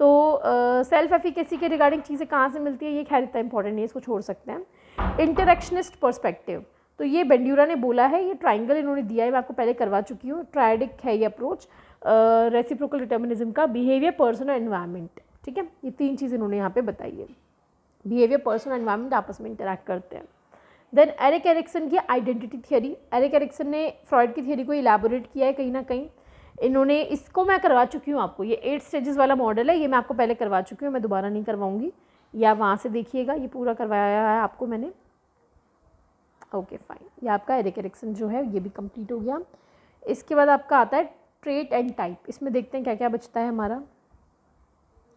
तो सेल्फ एफिकेसी के रिगार्डिंग चीज़ें कहाँ से मिलती है, ये खैर इतना इंपॉर्टेंट नहीं है, इसको छोड़ सकते हैं। इंटरेक्शनिस्ट पर्सपेक्टिव, तो ये बेंड्यूरा ने बोला है, ये ट्राइंगल इन्होंने दिया है, मैं आपको पहले करवा चुकी हूँ। ट्रायडिक है ये अप्रोच रेसिप्रोकल डिटर्मिनिज्म का, बिहेवियर, पर्सन और एनवायरनमेंट। ठीक है, ये 3 चीज़ इन्होंने यहाँ पे बताई है। बिहेवियर, पर्सन और एनवायरनमेंट आपस में इंटरैक्ट करते हैं। देन एरिक एरिक्सन की आइडेंटिटी थियरी, एरिक एरिक्सन ने फ्रॉइड की थियरी को इलैबोरेट किया है कहीं ना कहीं। इन्होंने इसको मैं करवा चुकी हूँ आपको, ये 8 स्टेजेस वाला मॉडल है, ये मैं आपको पहले करवा चुकी हूँ, मैं दोबारा नहीं करवाऊँगी, या वहाँ से देखिएगा, ये पूरा करवाया है आपको मैंने। ओके फाइन, ये आपका एरिक एरिक्सन जो है ये भी कंप्लीट हो गया। इसके बाद आपका आता है ट्रेट एंड टाइप, इसमें देखते हैं क्या क्या बचता है हमारा।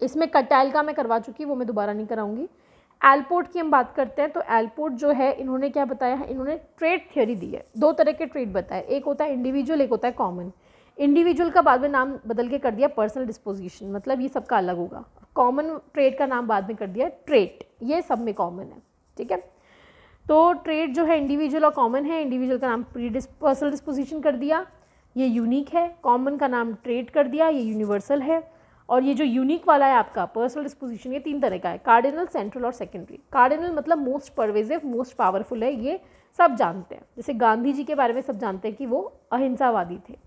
इसमें कटैल का मैं करवा चुकी, वो मैं दोबारा नहीं कराऊंगी। एल्पोर्ट की हम बात करते हैं, तो एल्पोर्ट जो है इन्होंने क्या बताया है, इन्होंने ट्रेट थियरी दी है। 2 तरह के ट्रेट बताए, एक होता है इंडिविजुअल, एक होता है कॉमन। इंडिविजुअल का बाद में नाम बदल के कर दिया पर्सनल डिस्पोजिशन, मतलब ये सबका अलग होगा। कॉमन ट्रेट का नाम बाद में कर दिया ट्रेट, ये सब में कॉमन है। ठीक है, तो ट्रेट जो है इंडिविजुअल और कॉमन है। इंडिविजुअल का नाम पर्सनल डिस्पोजिशन कर दिया, ये यूनिक है। कॉमन का नाम ट्रेट कर दिया, ये यूनिवर्सल है। और ये जो यूनिक वाला है आपका पर्सनल डिस्पोजिशन, ये 3 तरह का है, कार्डिनल, सेंट्रल और सेकेंडरी। कार्डिनल मतलब मोस्ट परवेजिव, मोस्ट पावरफुल है, ये सब जानते हैं। जैसे गांधी जी के बारे में सब जानते हैं कि वो अहिंसावादी थे,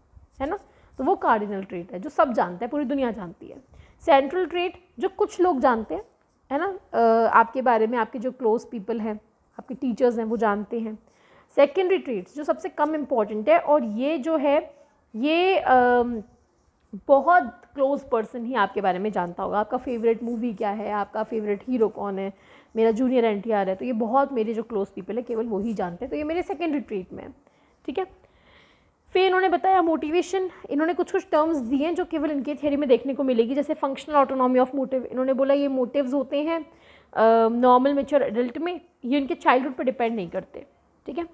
है ना, तो वो कार्डिनल ट्रेट है जो सब जानते हैं, पूरी दुनिया जानती है। सेंट्रल ट्रेट जो कुछ लोग जानते हैं, है ना, आपके बारे में, आपके जो क्लोज पीपल हैं, आपके टीचर्स हैं, वो जानते हैं। सेकेंडरी ट्रेट्स जो सबसे कम इम्पॉर्टेंट है, और ये जो है ये बहुत क्लोज पर्सन ही आपके बारे में जानता होगा। आपका फेवरेट मूवी क्या है, आपका फेवरेट हीरो कौन है, मेरा जूनियर NTR है, तो ये बहुत मेरे जो क्लोज पीपल है केवल वही जानते हैं, तो ये मेरे सेकेंडरी ट्रेट में है। ठीक है, फिर इन्होंने बताया मोटिवेशन, इन्होंने कुछ टर्म्स दिए हैं जो केवल इनके थियरी में देखने को मिलेगी, जैसे फंक्शनल ऑटोनॉमी ऑफ मोटिव। इन्होंने बोला ये मोटिव्स होते हैं नॉर्मल मैच्योर एडल्ट में, ये इनके चाइल्डहुड पर डिपेंड नहीं करते। ठीक है,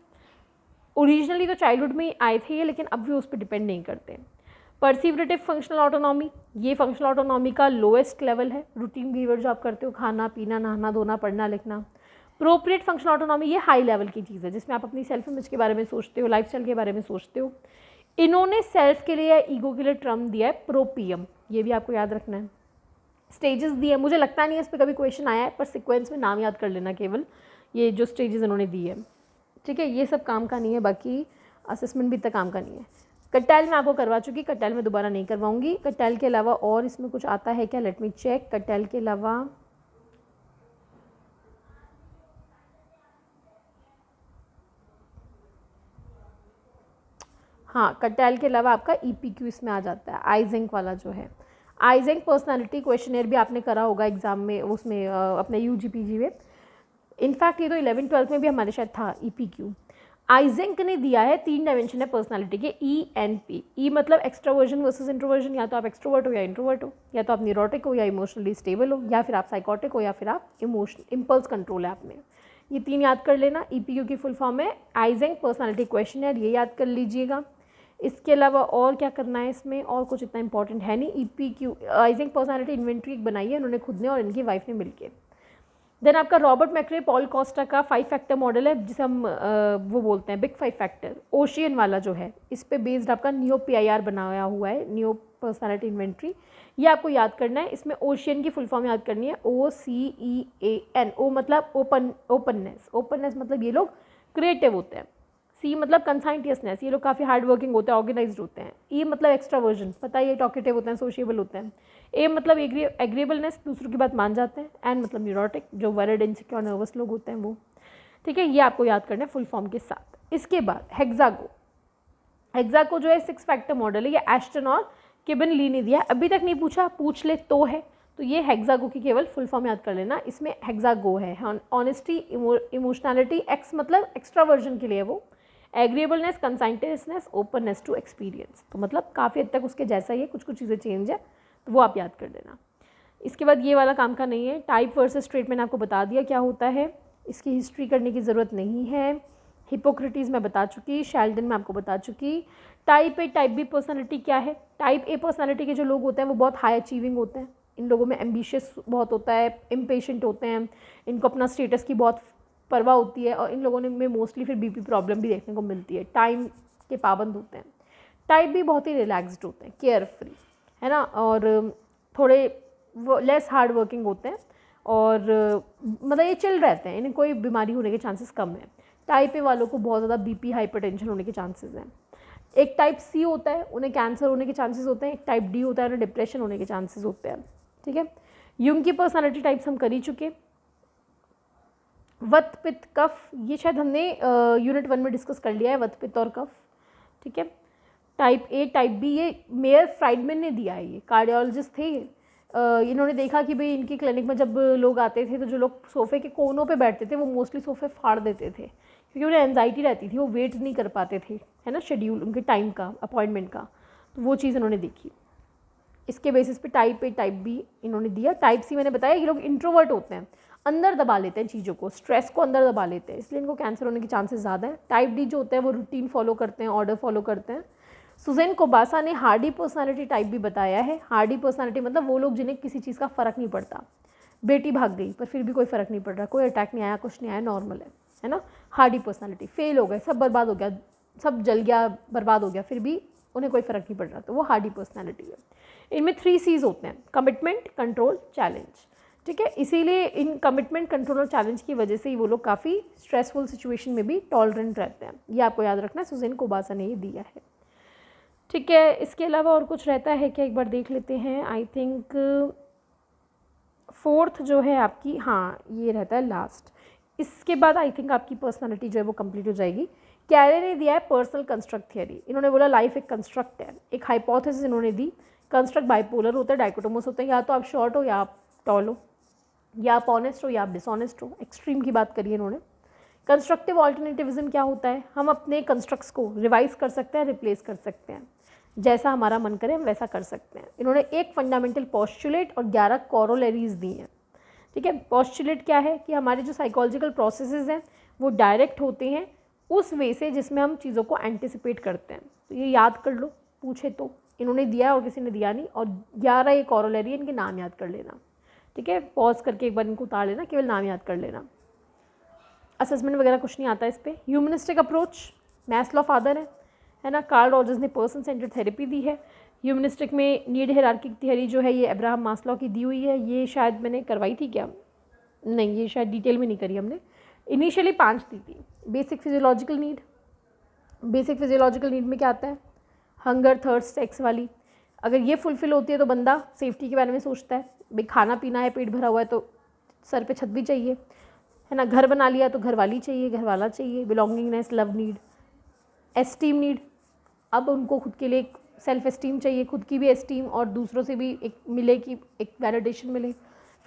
ओरिजिनली तो चाइल्डहुड में आए थे ये, लेकिन अब भी उस पर डिपेंड नहीं करते। परसिवरेटिव फंक्शनल ऑटोनॉमी, ये फंक्शनल ऑटोनॉमी का लोएस्ट लेवल है। रूटीन बिहेवियर जो आप करते हो, खाना पीना, नहाना धोना, पढ़ना लिखना। प्रोप्रिएट फंक्शनल ऑटोनॉमी ये हाई लेवल की चीज़ है, जिसमें आप अपनी सेल्फ इमेज के बारे में सोचते हो, लाइफस्टाइल के बारे में सोचते हो। इन्होंने सेल्फ के लिए या ईगो के लिए टर्म दिया है प्रोपियम, ये भी आपको याद रखना है। स्टेजेस दिए, मुझे लगता नहीं है इस पर कभी क्वेश्चन आया है, पर सिक्वेंस में नाम याद कर लेना केवल, ये जो स्टेजेस इन्होंने दी है, ठीक है। ये सब काम का नहीं है, बाकी असेसमेंट भी इतना काम का नहीं है। कटैल में आपको करवा चुकी, कटैल में दोबारा नहीं करवाऊंगी। कटैल के अलावा और इसमें कुछ आता है क्या, लेट मी चेक। कटैल के अलावा हाँ, कटैल के अलावा आपका EPQ इसमें आ जाता है, आइजेंक वाला जो है। आइजेंक पर्सनालिटी क्वेश्चनेयर भी आपने करा होगा एग्जाम में, उसमें अपने UG-PG में। इनफैक्ट ये तो 11th-12th में भी हमारे शायद था EPQ। आइजेंक ने दिया है 3 डायमेंशन है पर्सनालिटी के, ENP। ई मतलब एक्सट्रोवर्जन वर्सेस इंट्रोवर्जन, या तो आप एक्सट्रोवर्ट हो या इंट्रोवर्ट हो, या तो आप न्यूरोटिक हो या इमोशनली स्टेबल हो, या फिर आप साइकोटिक हो, या फिर आप इम्पल्स कंट्रोल है आप में। ये 3 याद कर लेना। EPQ की फुल फॉर्म है आइजेंक पर्सनालिटी क्वेश्चनेयर, ये याद कर लीजिएगा। इसके अलावा और क्या करना है इसमें, और कुछ इतना इंपॉर्टेंट है नहीं। EPQ आइजेंक पर्सनालिटी इन्वेंट्री एक बनाई है उन्होंने खुद ने और इनकी वाइफ ने मिलकर। देन आपका रॉबर्ट मैक्रे पॉल कॉस्टा का 5 फैक्टर मॉडल है, जिसे हम वो बोलते हैं बिग 5 फैक्टर, ओशियन वाला जो है, इस पे बेस्ड आपका नियो PIR बनाया हुआ है, नियो पर्सनालिटी इन्वेंट्री। ये आपको याद करना है। इसमें ओशियन की फुल फॉर्म याद करनी है, OCEAN। ओ मतलब ओपननेस, ओपननेस मतलब ये लोग क्रिएटिव होते हैं। C मतलब कंसाइंटियसनेस, ये लोग काफ़ी हार्ड वर्किंग होते हैं, ऑर्गेनाइज्ड होते हैं। E मतलब एक्स्ट्रावर्जन, पता है ये टॉकेटिव होते हैं, सोशिएबल होते हैं। A मतलब एग्रीएबलनेस, दूसरों की बात मान जाते हैं। N मतलब न्यूरोटिक, जो वरिड इनसिक्योर नर्वस लोग होते हैं वो, ठीक है। ये आपको याद करना है फुल फॉर्म के साथ। इसके बाद हेक्सागो, हेक्सागो जो है 6 फैक्टर मॉडल है, ये एस्टन और किबन ली ने दिया। अभी तक नहीं पूछा, पूछ ले तो है, तो ये हेक्सागो की केवल फुल फॉर्म याद कर लेना। इसमें हेक्सागो है ऑनेस्टी, इमोशनैलिटी, एक्स मतलब एक्स्ट्रावर्जन के लिए वो, एग्रीएबलनेस, कंसाइंटियसनेस, ओपननेस टू एक्सपीरियंस। तो मतलब काफ़ी हद तक उसके जैसा ही है, कुछ कुछ चीज़ें चेंज है, तो वो आप याद कर देना। इसके बाद ये वाला काम का नहीं है। टाइप वर्सेस ट्रेट मैंने आपको बता दिया क्या होता है, इसकी हिस्ट्री करने की ज़रूरत नहीं है। हिपोक्रेटिस मैं बता चुकी, शेल्डन मैं आपको बता चुकी। Type A type B personality क्या है। टाइप ए पर्सनैलिटी के जो लोग होते हैं वो बहुत हाई अचीविंग होते हैं, इन लोगों में एम्बिशियस बहुत होता है, इम्पेशेंट होते हैं, इनको अपना स्टेटस की बहुत परवाह होती है, और इन लोगों में मोस्टली फिर BP प्रॉब्लम भी देखने को मिलती है। टाइम के पाबंद होते हैं। टाइप भी बहुत ही रिलैक्स्ड होते हैं, केयर फ्री, है ना, और थोड़े वो लेस हार्ड वर्किंग होते हैं, और मतलब ये चिल रहते हैं, इन्हें कोई बीमारी होने के चांसेस कम है। टाइप ए वालों को बहुत ज़्यादा BP हाइपरटेंशन होने के चांसेस हैं। एक टाइप C होता है, उन्हें कैंसर होने के चांसेस होते हैं। एक टाइप D होता है, उन्हें डिप्रेशन होने के चांसेस होते हैं, ठीक है। यूंग की पर्सनैलिटी टाइप्स हम कर ही चुके। वत पित्त कफ, ये शायद हमने यूनिट 1 में डिस्कस कर लिया है, वत पित्त और कफ, ठीक है। टाइप A टाइप B ये मेयर फ्राइडमैन ने दिया है, ये कार्डियोलॉजिस्ट थे। इन्होंने देखा कि भाई इनकी क्लिनिक में जब लोग आते थे तो जो लोग सोफ़े के कोनों पे बैठते थे वो मोस्टली सोफ़े फाड़ देते थे, क्योंकि उन्हें एंजाइटी रहती थी, वो वेट नहीं कर पाते थे, है ना, शेड्यूल उनके टाइम का, अपॉइंटमेंट का, तो वो चीज़ इन्होंने देखी। इसके बेसिस पे टाइप A टाइप B इन्होंने दिया। टाइप C मैंने बताया ये लोग इंट्रोवर्ट होते हैं, अंदर दबा लेते हैं चीज़ों को, स्ट्रेस को अंदर दबा लेते हैं, इसलिए इनको कैंसर होने के चांसेस ज़्यादा हैं। टाइप D जो होते हैं वो रूटीन फॉलो करते हैं, ऑर्डर फॉलो करते हैं। सुजैन कोबासा ने हार्डी पर्सनालिटी टाइप भी बताया है। हार्डी पर्सनालिटी मतलब वो लोग जिन्हें किसी चीज़ का फ़र्क नहीं पड़ता, बेटी भाग गई पर फिर भी कोई फ़र्क नहीं पड़ रहा, कोई अटैक नहीं आया, कुछ नहीं आया, नॉर्मल है ना। हार्डी पर्सनालिटी, फेल हो गए, सब बर्बाद हो गया, सब जल गया, बर्बाद हो गया, फिर भी उन्हें कोई फ़र्क नहीं पड़ रहा, तो वो हार्डी पर्सनालिटी है। इनमें 3 C's होते हैं, कमिटमेंट, कंट्रोल, चैलेंज, ठीक है। इसीलिए इन कमिटमेंट, कंट्रोल और चैलेंज की वजह से ही वो लोग काफ़ी स्ट्रेसफुल सिचुएशन में भी टॉलरेंट रहते हैं। ये आपको याद रखना है, सुजैन कोबासा ने ये दिया है, ठीक है। इसके अलावा और कुछ रहता है क्या, एक बार देख लेते हैं। आई थिंक 4th जो है आपकी, हाँ ये रहता है लास्ट। इसके बाद आई थिंक आपकी पर्सनालिटी जो है वो कंप्लीट हो जाएगी। कैरे ने दिया है पर्सनल कंस्ट्रक्ट थियरी। इन्होंने बोला लाइफ एक कंस्ट्रक्ट है, एक हाइपोथेसिस इन्होंने दी। कंस्ट्रक्ट बाइपोलर होता है, डाइकोटोमस होते हैं, या तो आप शॉर्ट हो या आप टॉल हो, या आप ऑनेस्ट हो या आप डिसऑनेस्ट हो, एक्सट्रीम की बात करी इन्होंने। कंस्ट्रक्टिव ऑल्टरनेटिविज्म क्या होता है, हम अपने कंस्ट्रक्ट्स को रिवाइज कर सकते हैं, रिप्लेस कर सकते हैं, जैसा हमारा मन करे हम वैसा कर सकते हैं। इन्होंने एक फंडामेंटल पॉस्टुलेट और 11 कॉरोलरीज दी हैं, ठीक है। पॉस्टुलेट क्या है कि हमारे जो साइकोलॉजिकल प्रोसेसेस हैं वो डायरेक्ट होते हैं उस वे से जिसमें हम चीज़ों को एंटिसिपेट करते हैं, तो ये याद कर लो पूछे तो, इन्होंने दिया और किसी ने दिया नहीं, और 11 ये कॉरोलरी है, इनके नाम याद कर लेना, ठीक है। पॉज करके एक बार इनको उतार लेना, केवल नाम याद कर लेना। असेसमेंट वगैरह कुछ नहीं आता इस पर। ह्यूमनिस्टिक अप्रोच मैस्लो फादर है ना। कार्ल रॉजर्स ने पर्सन सेंटर्ड थेरेपी दी है। ह्यूमनिस्टिक में नीड हायरार्की थ्योरी जो है ये अब्राहम मास्लो की दी हुई है। ये शायद मैंने करवाई थी क्या, नहीं, ये शायद डिटेल में नहीं करी हमने। इनिशियली 5 दी थी। Basic physiological need, basic physiological need में क्या आता है, हंगर, थर्स्ट, सेक्स वाली। अगर ये फुलफिल होती है तो बंदा सेफ्टी के बारे में सोचता है, भाई खाना पीना है, पेट भरा हुआ है तो सर पे छत भी चाहिए, है ना। घर बना लिया तो घर वाली चाहिए, घर वाला चाहिए। Belongingness, love need, esteem need, अब उनको खुद के लिए एक सेल्फ एस्टीम चाहिए, खुद की भी एस्टीम और दूसरों से भी एक मिले कि एक वैलिडेशन मिले।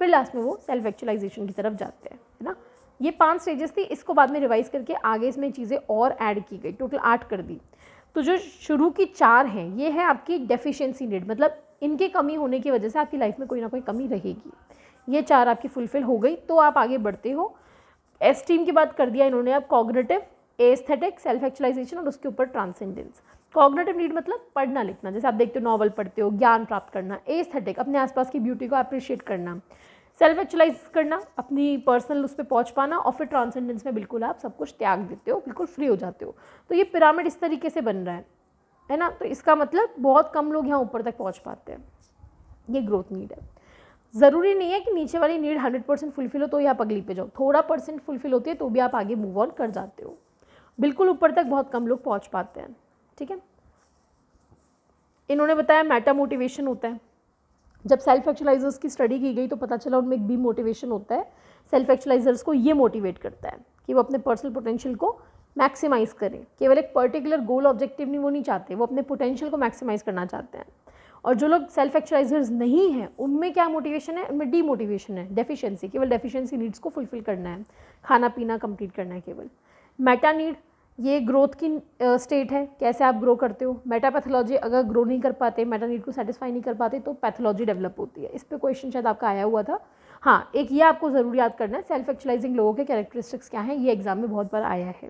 फिर लास्ट में वो सेल्फ एक्चुअलाइजेशन की तरफ जाते हैं, है ना। ये 5 स्टेजेस थी। इसको बाद में रिवाइज करके आगे इसमें चीज़ें और ऐड की गई, टोटल 8 कर दी। तो जो शुरू की 4 हैं ये है आपकी डेफिशिएंसी नीड, मतलब इनके कमी होने की वजह से आपकी लाइफ में कोई ना कोई कमी रहेगी। ये 4 आपकी फुलफिल हो गई तो आप आगे बढ़ते हो। एस्टीम की बात कर दिया इन्होंने। अब कॉग्निटिव, एस्थेटिक, सेल्फ एक्चुअलाइजेशन और उसके ऊपर ट्रांसेंडेंस। कॉग्निटिव नीड मतलब पढ़ना लिखना, जैसे आप देखते हो नॉवल पढ़ते हो, ज्ञान प्राप्त करना। एस्थेटिक अपने आसपास की ब्यूटी को अप्रिशिएट करना। सेल्फ एक्चुअलाइज करना, अपनी पर्सनल उस पर पहुँच पाना। और फिर ट्रांसेंडेंस में बिल्कुल आप सब कुछ त्याग देते हो, बिल्कुल फ्री हो जाते हो। तो ये पिरामिड इस तरीके से बन रहा है ना। तो इसका मतलब बहुत कम लोग यहाँ ऊपर तक पहुँच पाते हैं। ये ग्रोथ नीड है। ज़रूरी नहीं है कि नीचे वाली नीड 100% फुलफिल हो तो ही आप अगली पे जाओ, थोड़ा % फुलफिल होती है तो भी आप आगे मूव ऑन कर जाते हो। बिल्कुल ऊपर तक बहुत कम लोग पहुंच पाते हैं, ठीक है। इन्होंने बताया मेटा मोटिवेशन होता है। जब सेल्फ एक्चुअलाइजर्स की स्टडी की गई तो पता चला उनमें एक बी मोटिवेशन होता है। सेल्फ एक्चुअलाइजर्स को ये मोटिवेट करता है कि वो अपने पर्सनल पोटेंशियल को मैक्सिमाइज़ करें। केवल एक पर्टिकुलर गोल ऑब्जेक्टिव नहीं, वो नहीं चाहते, वो अपने पोटेंशियल को मैक्सिमाइज़ करना चाहते हैं। और जो लोग सेल्फ एक्चुअलाइजर्स नहीं हैं उनमें क्या मोटिवेशन है, उनमें डी मोटिवेशन है, डेफिशिएंसी, केवल डेफिशिएंसी नीड्स को फुलफिल करना है, खाना पीना कंप्लीट करना है केवल। मेटा नीड, ये ग्रोथ की स्टेट है, कैसे आप ग्रो करते हो। मेटा पैथोलॉजी, अगर ग्रो नहीं कर पाते, मेटा नीड को सेटिस्फाई नहीं कर पाते तो पैथोलॉजी डेवलप होती है। इस पर क्वेश्चन शायद आपका आया हुआ था। हाँ, एक ये आपको ज़रूर याद करना है, सेल्फ एक्चुअलाइजिंग लोगों के कैरेक्टरिस्टिक्स क्या हैं। ये एग्जाम में बहुत बार आया है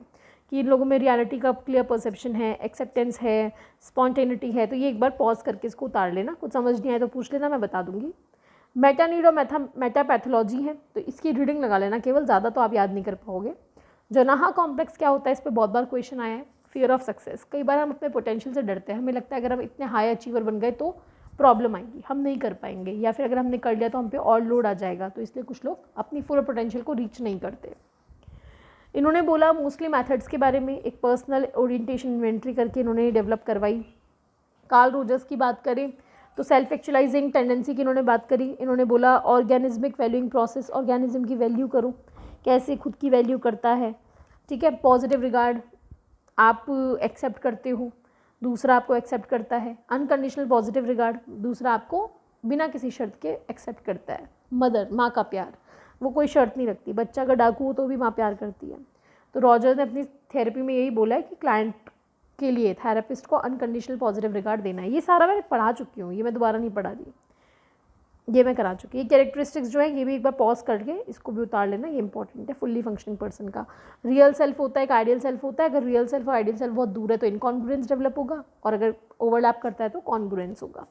कि इन लोगों में रियलिटी का क्लियर परसेप्शन है, एक्सेप्टेंस है, स्पॉन्टेनिटी है। तो ये एक बार पॉज करके इसको उतार लेना, कुछ समझ नहीं आए तो पूछ लेना, मैं बता दूंगी। मेटा नीड और मेटा पैथोलॉजी है तो इसकी रीडिंग लगा लेना केवल, ज़्यादा तो आप याद नहीं कर पाओगे। जनाहा कॉम्प्लेक्स क्या होता है, इस पर बहुत बार क्वेश्चन आया है। फियर ऑफ सक्सेस, कई बार हम अपने पोटेंशियल से डरते हैं, हमें लगता है अगर हम इतने हाई अचीवर बन गए तो प्रॉब्लम आएगी, हम नहीं कर पाएंगे, या फिर अगर हमने कर लिया तो हम पे और लोड आ जाएगा, तो इसलिए कुछ लोग अपनी फुल पोटेंशियल को रीच नहीं करते। इन्होंने बोला मोस्टली मेथड्स के बारे में, एक पर्सनल ओरिएंटेशन इन्वेंट्री करके इन्होंने डेवलप करवाई। कार्ल रोजर्स की बात करें तो सेल्फ एक्चुअलाइजिंग टेंडेंसी की इन्होंने बात करी। इन्होंने बोला ऑर्गेनिज्मिक वैल्यूइंग प्रोसेस, ऑर्गेनिज्म की वैल्यू करो, कैसे खुद की वैल्यू करता है, ठीक है। पॉजिटिव रिगार्ड, आप एक्सेप्ट करते हो, दूसरा आपको एक्सेप्ट करता है। अनकंडीशनल पॉजिटिव रिगार्ड, दूसरा आपको बिना किसी शर्त के एक्सेप्ट करता है। मदर, माँ का प्यार, वो कोई शर्त नहीं रखती, बच्चा अगर डाकू हो तो भी माँ प्यार करती है। तो रॉजर ने अपनी थेरेपी में यही बोला है कि क्लाइंट के लिए थेरेपिस्ट को अनकंडीशनल पॉजिटिव रिगार्ड देना है। ये सारा मैं पढ़ा चुकी हूँ, ये मैं दोबारा नहीं पढ़ा रही, ये मैं करा चुकी। ये कैरेक्टरिस्टिक्स जो है ये भी एक बार पॉज करके इसको भी उतार लेना, ये इंपॉर्टेंट है। फुल्ली फंक्शनिंग पर्सन का रियल सेल्फ होता है, एक आइडियल सेल्फ होता है। अगर रियल सेल्फ और आइडियल सेल्फ बहुत दूर है तो इनकॉन्ग्रुएंस डेवलप होगा, और अगर ओवरलैप करता है तो कॉन्ग्रुएंस होगा।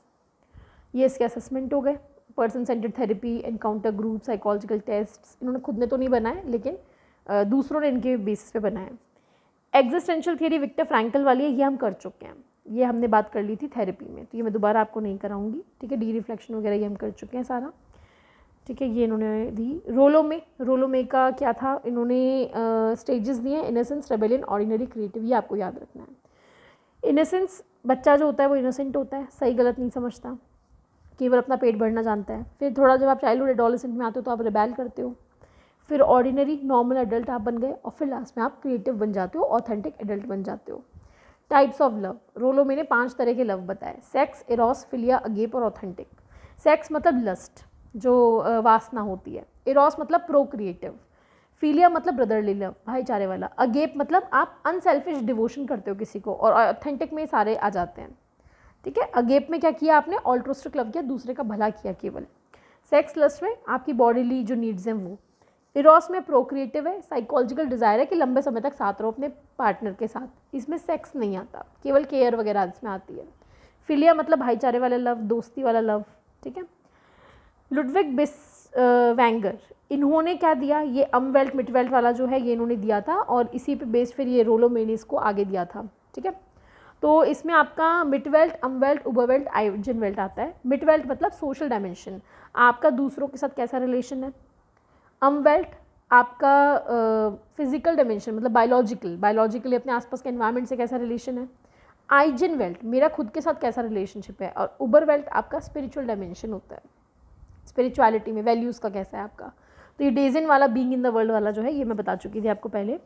ये इसके असेसमेंट हो गए। Person centred therapy, encounter group, psychological test, इन्होंने खुद ने तो नहीं बनाए लेकिन दूसरों ने इनके बेसिस पे बनाए। एग्जिस्टेंशियल थियरी विक्टर फ्रैंकल वाली है, ये हम कर चुके हैं, ये हमने बात कर ली थी थेरेपी में, तो ये मैं दोबारा आपको नहीं कराऊंगी, ठीक है। डी रिफ्लेक्शन वगैरह ये हम कर चुके हैं सारा, ठीक है। ये इन्होंने दी। रोलोमे का क्या था, इन्होंने स्टेजेस दिए, इनोसेंस, रेबेलियन, ऑर्डिनरी, क्रिएटिव, ये आपको याद रखना है। इनोसेंस, बच्चा जो होता है वो इनोसेंट होता है, सही गलत नहीं समझता, केवल अपना पेट भरना जानता है। फिर थोड़ा जब आप चाइल्डहुड एडोलेसेंट में आते हो तो आप रिबेल करते हो। फिर ऑर्डिनरी नॉर्मल एडल्ट आप बन गए, और फिर लास्ट में आप क्रिएटिव बन जाते हो, ऑथेंटिक एडल्ट बन जाते हो। टाइप्स ऑफ लव, रोलो मैंने 5 तरह के लव बताए, सेक्स, एरोस, फिलिया, अगेप और ऑथेंटिक। सेक्स मतलब लस्ट, जो वासना होती है। एरोस मतलब प्रोक्रिएटिव। फिलिया मतलब ब्रदरली लव, भाईचारे वाला। अगेप मतलब आप अनसेल्फिश डिवोशन करते हो किसी को, और ऑथेंटिक में सारे आ जाते हैं, ठीक है। अगेप में क्या किया आपने, ऑल्ट्रोस्टिक लव किया, दूसरे का भला किया केवल। सेक्स लस्ट में आपकी बॉडीली जो नीड्स हैं वो। इरोस में प्रोक्रिएटिव है, साइकोलॉजिकल डिज़ायर है कि लंबे समय तक साथ रहो अपने पार्टनर के साथ, इसमें सेक्स नहीं आता, केवल केयर वगैरह इसमें आती है। फिलिया मतलब भाईचारे वाला लव, दोस्ती वाला लव, ठीक है। लुडविग वैंगर, इन्होंने क्या दिया, ये अमवेल्ट मिटवेल्ट वाला जो है ये इन्होंने दिया था और इसी पे बेस्ड फिर ये रोलोमेनिस को आगे दिया था, ठीक है। तो इसमें आपका मिटवेल्ट, अमवेल्ट, उबरवेल्ट, आइजनवेल्ट आता है। मिटवेल्ट मतलब सोशल डायमेंशन, आपका दूसरों के साथ कैसा रिलेशन है। अमवेल्ट आपका फिजिकल डायमेंशन मतलब बायोलॉजिकली अपने आसपास के एनवायरनमेंट से कैसा रिलेशन है। आइजनवेल्ट मेरा खुद के साथ कैसा रिलेशनशिप है। और उबरवेल्ट आपका स्पिरिचुअल डायमेंशन होता है, स्पिरिचुअलिटी में वैल्यूज़ का कैसा है आपका। तो ये डेजन वाला बीइंग इन द वर्ल्ड वाला जो है ये मैं बता चुकी थी आपको पहले।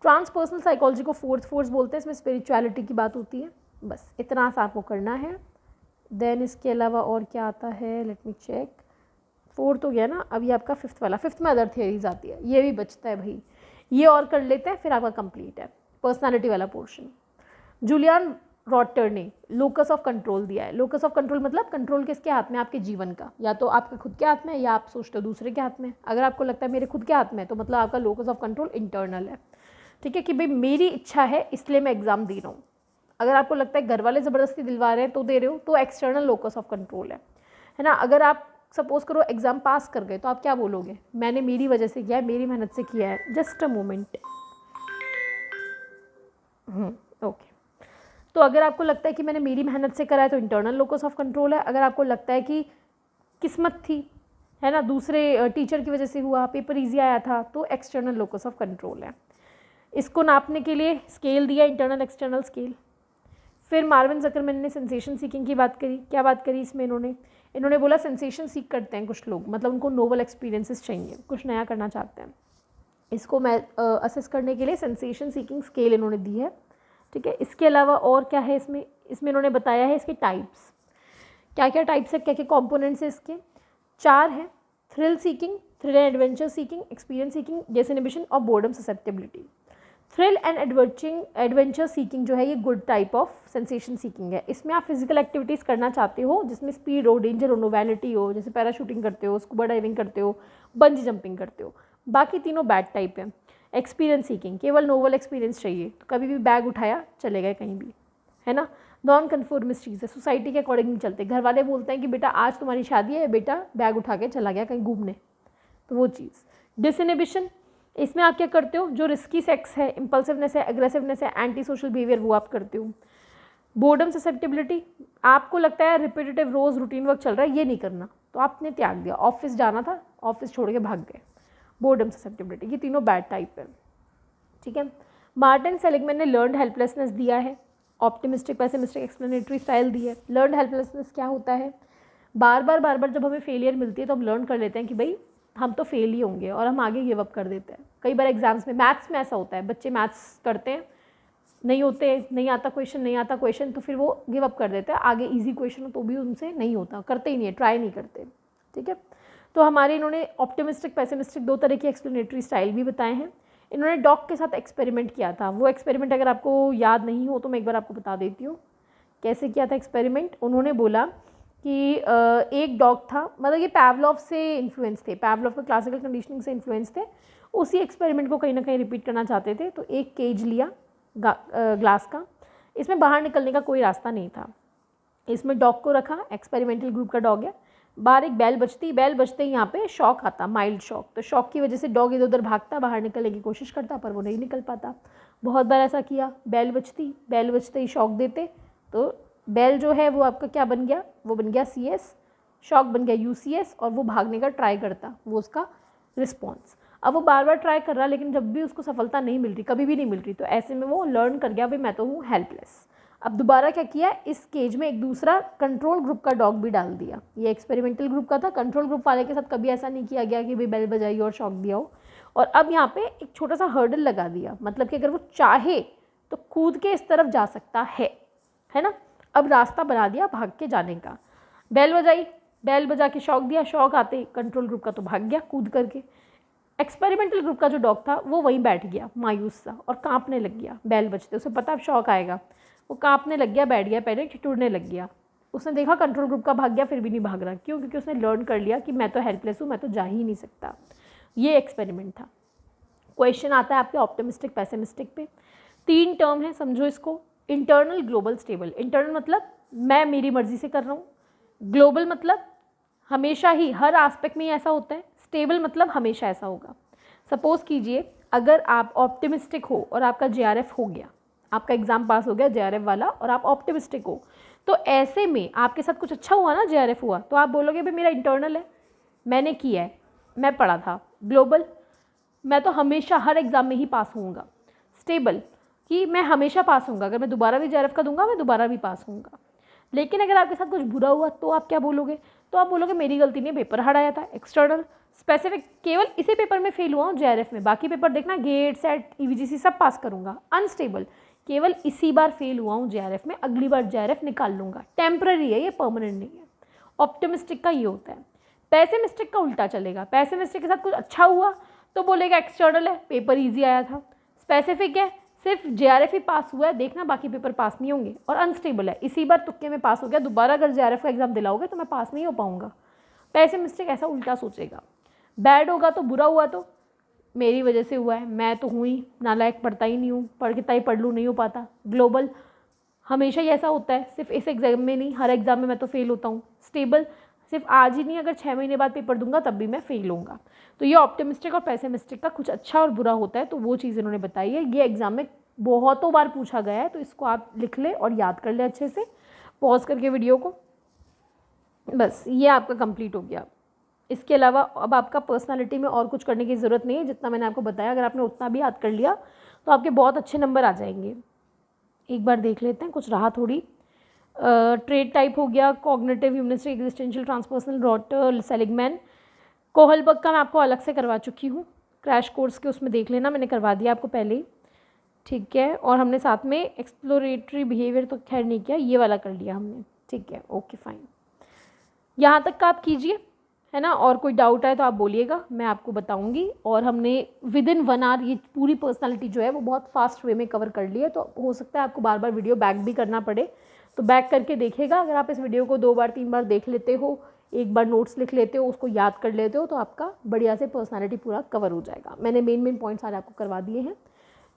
ट्रांसपर्सनल साइकोलॉजी को फोर्थ फोर्स बोलते हैं, इसमें स्पिरिचुअलिटी की बात होती है। बस इतना सा आपको करना है। देन इसके अलावा और क्या आता है, लेट मी चेक। फोर्थ हो गया ना, अभी आपका फिफ्थ वाला, फिफ्थ में अदर थियरीज आती है, ये भी बचता है भाई, ये और कर लेते हैं फिर आपका कंप्लीट है पर्सनालिटी वाला पोर्शन। जूलियन रॉटर ने लोकस ऑफ कंट्रोल दिया है। लोकस ऑफ कंट्रोल मतलब कंट्रोल किसके हाथ में, आपके जीवन का, या तो आपके खुद के हाथ में या आप सोचते हो दूसरे के हाथ में। अगर आपको लगता है मेरे खुद के हाथ में तो मतलब आपका लोकस ऑफ कंट्रोल इंटरनल है, ठीक है, कि भाई मेरी इच्छा है इसलिए मैं एग्जाम दे रहा हूँ। अगर आपको लगता है घर वाले ज़बरदस्ती दिलवा रहे हैं तो दे रहे हो, तो एक्सटर्नल लोकस ऑफ कंट्रोल है ना। अगर आप सपोज करो एग्जाम पास कर गए तो आप क्या बोलोगे, मैंने मेरी वजह से किया है, मेरी मेहनत से किया है। Just a moment, okay. तो अगर आपको लगता है कि मैंने मेरी मेहनत से करा है तो इंटरनल लोकस ऑफ कंट्रोल है। अगर आपको लगता है कि किस्मत थी, है ना, दूसरे टीचर की वजह से हुआ, पेपर इजी आया था, तो एक्सटर्नल लोकस ऑफ कंट्रोल है। इसको नापने के लिए स्केल दिया, इंटरनल एक्सटर्नल स्केल। फिर मार्विन ज़करमैन ने सेंसेशन सीकिंग की बात करी। क्या बात करी इसमें इन्होंने बोला सेंसेशन सीख करते हैं कुछ लोग, मतलब उनको नोवल एक्सपीरियंसेस चाहिए, कुछ नया करना चाहते हैं। इसको मैं असेस करने के लिए सेंसेशन सीकिंग स्केल इन्होंने दी है, ठीक है। इसके अलावा और क्या है इसमें इन्होंने बताया है इसके टाइप्स, क्या क्या टाइप्स है, क्या क्या कॉम्पोनेंट्स है इसके। 4 हैं, thrill seeking, thrill and adventure seeking, experience seeking, disinhibition और boredom susceptibility. Thrill and adventure seeking जो है ये good type of sensation seeking है। इसमें आप फिजिकल एक्टिविटीज़ करना चाहते हो जिसमें स्पीड हो, डेंजर हो, नोवेलिटी हो, जैसे पैराशूटिंग करते हो, स्कूबा डाइविंग करते हो, बंजी जंपिंग करते हो। बाकी तीनों बैड टाइप है। एक्सपीरियंस सीकिंग, केवल नोवल एक्सपीरियंस चाहिए, तो कभी भी बैग उठाया चले गए कहीं भी, है ना। नॉन कन्फॉर्मिस्ट चीज़ है, सोसाइटी के अकॉर्डिंग नहीं चलते। घर वाले बोलते हैं कि बेटा आज तुम्हारी शादी है, बेटा बैग उठा के चला गया कहीं घूमने, तो वो चीज़। डिसइनहिबिशन, इसमें आप क्या करते हो, जो रिस्की सेक्स है, इम्पल्सिवनेस है, एग्रेसिवनेस है, एंटी सोशल बिहेवियर, वो आप करते हो। बोर्डम ससेप्टेबिलिटी, आपको लगता है रिपीटेटिव रोज़ रूटीन वर्क चल रहा है, ये नहीं करना, तो आपने त्याग दिया। ऑफिस जाना था, ऑफिस छोड़ के भाग गए, बोर्डम ससेप्टेबिलिटी। ये तीनों बैड टाइप है, ठीक है। मार्टिन सेलिगमैन ने लर्नड हेल्पलेसनेस दिया है, ऑप्टिमिस्टिक पेसिमिस्टिक एक्सप्लेनेटरी स्टाइल दी है। लर्नड हेल्पलेसनेस क्या होता है, बार बार जब हमें फेलियर मिलती है तो हम लर्न कर लेते हैं कि भाई हम तो फेल ही होंगे और हम आगे गिव अप कर देते हैं। कई बार एग्जाम्स में, मैथ्स में ऐसा होता है, बच्चे मैथ्स करते हैं, नहीं आता क्वेश्चन, तो फिर वो गिव अप कर देते हैं। आगे इजी क्वेश्चन हो तो भी उनसे नहीं होता, करते ही नहीं है, ट्राई नहीं करते, ठीक है। तो हमारे इन्होंने ऑप्टिमिस्टिक पेसिमिस्टिक 2 तरह की एक्सप्लेनेटरी स्टाइल भी बताए हैं। इन्होंने डॉग के साथ एक्सपेरिमेंट किया था। वो एक्सपेरिमेंट अगर आपको याद नहीं हो तो मैं एक बार आपको बता देती हूँ कैसे किया था एक्सपेरिमेंट। उन्होंने बोला कि एक डॉग था, मतलब ये पैवलोव से इन्फ्लुएंस थे, पैवलोव के क्लासिकल कंडीशनिंग से इन्फ्लुएंस थे। उसी एक्सपेरिमेंट को कहीं ना कहीं रिपीट करना चाहते थे। तो एक केज लिया ग्लास का, इसमें बाहर निकलने का कोई रास्ता नहीं था। इसमें डॉग को रखा, एक्सपेरिमेंटल ग्रुप का डॉग है। बाहर एक बेल बजते ही यहाँ पे शॉक आता, माइल्ड शॉक। तो शॉक की वजह से डॉग इधर उधर भागता, बाहर निकलने की कोशिश करता, पर वो नहीं निकल पाता। बहुत बार ऐसा किया, बेल बजते ही शॉक देते, तो बेल जो है वो आपका क्या बन गया, वो बन गया CS, शॉक बन गया UCS, और वो भागने का ट्राई करता, वो उसका रिस्पॉन्स। अब वो बार बार ट्राई कर रहा, लेकिन जब भी उसको सफलता नहीं मिल रही, कभी भी नहीं मिल रही, तो ऐसे में वो लर्न कर गया भाई मैं तो हूँ हेल्पलेस। अब दोबारा क्या किया, इस केज में एक दूसरा कंट्रोल ग्रुप का डॉग भी डाल दिया। ये एक्सपेरिमेंटल ग्रुप का था, कंट्रोल ग्रुप वाले के साथ कभी ऐसा नहीं किया गया कि भाई बेल बजाई और शॉक दिया हो। और अब यहाँ पे एक छोटा सा हर्डल लगा दिया, मतलब कि अगर वो चाहे तो कूद के इस तरफ जा सकता है ना। अब रास्ता बना दिया भाग के जाने का। बेल बजा के शॉक दिया, शॉक आते कंट्रोल ग्रुप का तो भाग गया कूद करके। एक्सपेरिमेंटल ग्रुप का जो डॉग था वो वहीं बैठ गया मायूस सा और कांपने लग गया बेल बजते, उसे पता अब शॉक आएगा, वो कांपने लग गया, बैठ गया, पहले ठिठुरने लग गया। उसने देखा कंट्रोल ग्रुप का भाग गया, फिर भी नहीं भाग रहा, क्यों? क्योंकि उसने लर्न कर लिया कि मैं तो हेल्पलेस हूँ, मैं तो जा ही नहीं सकता। ये एक्सपेरिमेंट था। क्वेश्चन आता है आपके ऑप्टिमिस्टिक पेसिमिस्टिक पे। 3 टर्म है, समझो इसको। इंटरनल ग्लोबल स्टेबल, इंटरनल मतलब मैं मेरी मर्ज़ी से कर रहा हूँ। ग्लोबल मतलब हमेशा ही हर एस्पेक्ट में ही ऐसा होता है। स्टेबल मतलब हमेशा ऐसा होगा। सपोज़ कीजिए अगर आप ऑप्टिमिस्टिक हो और आपका JRF हो गया, आपका एग्ज़ाम पास हो गया JRF वाला और आप ऑप्टिमिस्टिक हो, तो ऐसे में आपके साथ कुछ अच्छा हुआ ना, JRF हुआ, तो आप बोलोगे भाई मेरा इंटरनल है, मैंने किया है, मैं पढ़ा था। ग्लोबल, मैं तो हमेशा हर एग्ज़ाम में ही पास होऊंगा। स्टेबल कि मैं हमेशा पास होऊंगा, अगर मैं दोबारा भी JRF का दूंगा मैं दोबारा भी पास होऊंगा। लेकिन अगर आपके साथ कुछ बुरा हुआ तो आप क्या बोलोगे? तो आप बोलोगे मेरी गलती नहीं, पेपर हार्ड आया था। एक्सटर्नल, स्पेसिफिक, केवल इसी पेपर में फेल हुआ हूँ JRF में, बाकी पेपर देखना गेट, सेट, EVGC सब पास करूँगा। अनस्टेबल, केवल इसी बार फेल हुआ हूँ JRF में, अगली बार JRF निकाल लूँगा। टेम्पररी है ये, परमानेंट नहीं है। ऑप्टिमिस्टिक का ये होता है। पैसिमिस्टिक का उल्टा चलेगा। पैसिमिस्टिक के साथ कुछ अच्छा हुआ तो बोलेगा एक्सटर्नल है, पेपर ईजी आया था। स्पेसिफिक है, सिर्फ JRF ही पास हुआ है, देखना बाकी पेपर पास नहीं होंगे। और अनस्टेबल है, इसी बार तुक्के में पास हो गया, दोबारा अगर JRF का एग्जाम दिलाओगे तो मैं पास नहीं हो पाऊंगा। पैसिमिस्टिक ऐसा उल्टा सोचेगा। बैड होगा तो बुरा हुआ तो मेरी वजह से हुआ है, मैं तो हूँ ही नालायक, पढ़ता ही नहीं हूँ, पढ़ कितना ही पढ़ लूँ नहीं हो पाता। ग्लोबल, हमेशा ही ऐसा होता है, सिर्फ इस एग्जाम में नहीं, हर एग्जाम में मैं तो फेल होता हूँ। स्टेबल, सिर्फ आज ही नहीं, अगर 6 महीने बाद पेपर दूंगा तब भी मैं फेल होऊंगा। तो ये ऑप्टिमिस्टिक और पैसिमिस्टिक का कुछ अच्छा और बुरा होता है, तो वो चीज़ इन्होंने बताई है। ये एग्जाम में बहुतों बार पूछा गया है, तो इसको आप लिख ले और याद कर ले अच्छे से, पॉज करके वीडियो को। बस ये आपका कंप्लीट हो गया। इसके अलावा अब आपका पर्सनालिटी में और कुछ करने की ज़रूरत नहीं है, जितना मैंने आपको बताया अगर आपने उतना भी याद कर लिया तो आपके बहुत अच्छे नंबर आ जाएंगे। एक बार देख लेते हैं, कुछ रहा थोड़ी। ट्रेड टाइप हो गया, cognitive, humanistic, existential, transpersonal, Rotter, Seligman. Kohlberg का मैं आपको अलग से करवा चुकी हूँ, क्रैश कोर्स के उसमें देख लेना, मैंने करवा दिया आपको पहले ही, ठीक है। और हमने साथ में एक्सप्लोरेटरी बिहेवियर तो खैर नहीं किया, ये वाला कर लिया हमने, ठीक है, ओके फाइन। यहाँ तक का आप कीजिए, है ना। और कोई डाउट आए तो आप बोलिएगा, मैं आपको बताऊंगी। और हमने विद इन 1 आवर ये पूरी पर्सनालिटी जो है वो बहुत फास्ट वे में कवर कर ली है, तो हो सकता है आपको बार बार वीडियो बैक भी करना पड़े, तो बैक करके देखिएगा। अगर आप इस वीडियो को 2 बार 3 बार देख लेते हो, एक बार नोट्स लिख लेते हो, उसको याद कर लेते हो, तो आपका बढ़िया से पर्सनालिटी पूरा कवर हो जाएगा। मैंने मेन पॉइंट्स सारे आपको करवा दिए हैं,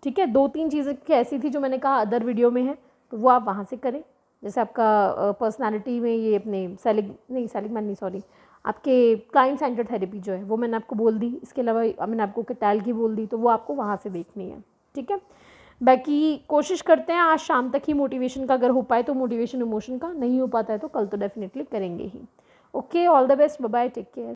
ठीक है। 2-3 चीज़ें ऐसी थी जो मैंने कहा अदर वीडियो में है, तो वो आप वहाँ से करें। जैसे आपका पर्सनालिटी में ये अपने सेलिगमैन नहीं, सॉरी, आपके क्लाइंट सेंटर थेरेपी जो है वो मैंने आपको बोल दी। इसके अलावा मैंने आपको कैटाल की बोल दी, तो वो आपको वहाँ से देखनी है, ठीक है। बाकी कोशिश करते हैं आज शाम तक ही मोटिवेशन का, अगर हो पाए तो मोटिवेशन इमोशन का, नहीं हो पाता है तो कल तो डेफिनेटली करेंगे ही। Okay, all the best, bye bye, take care.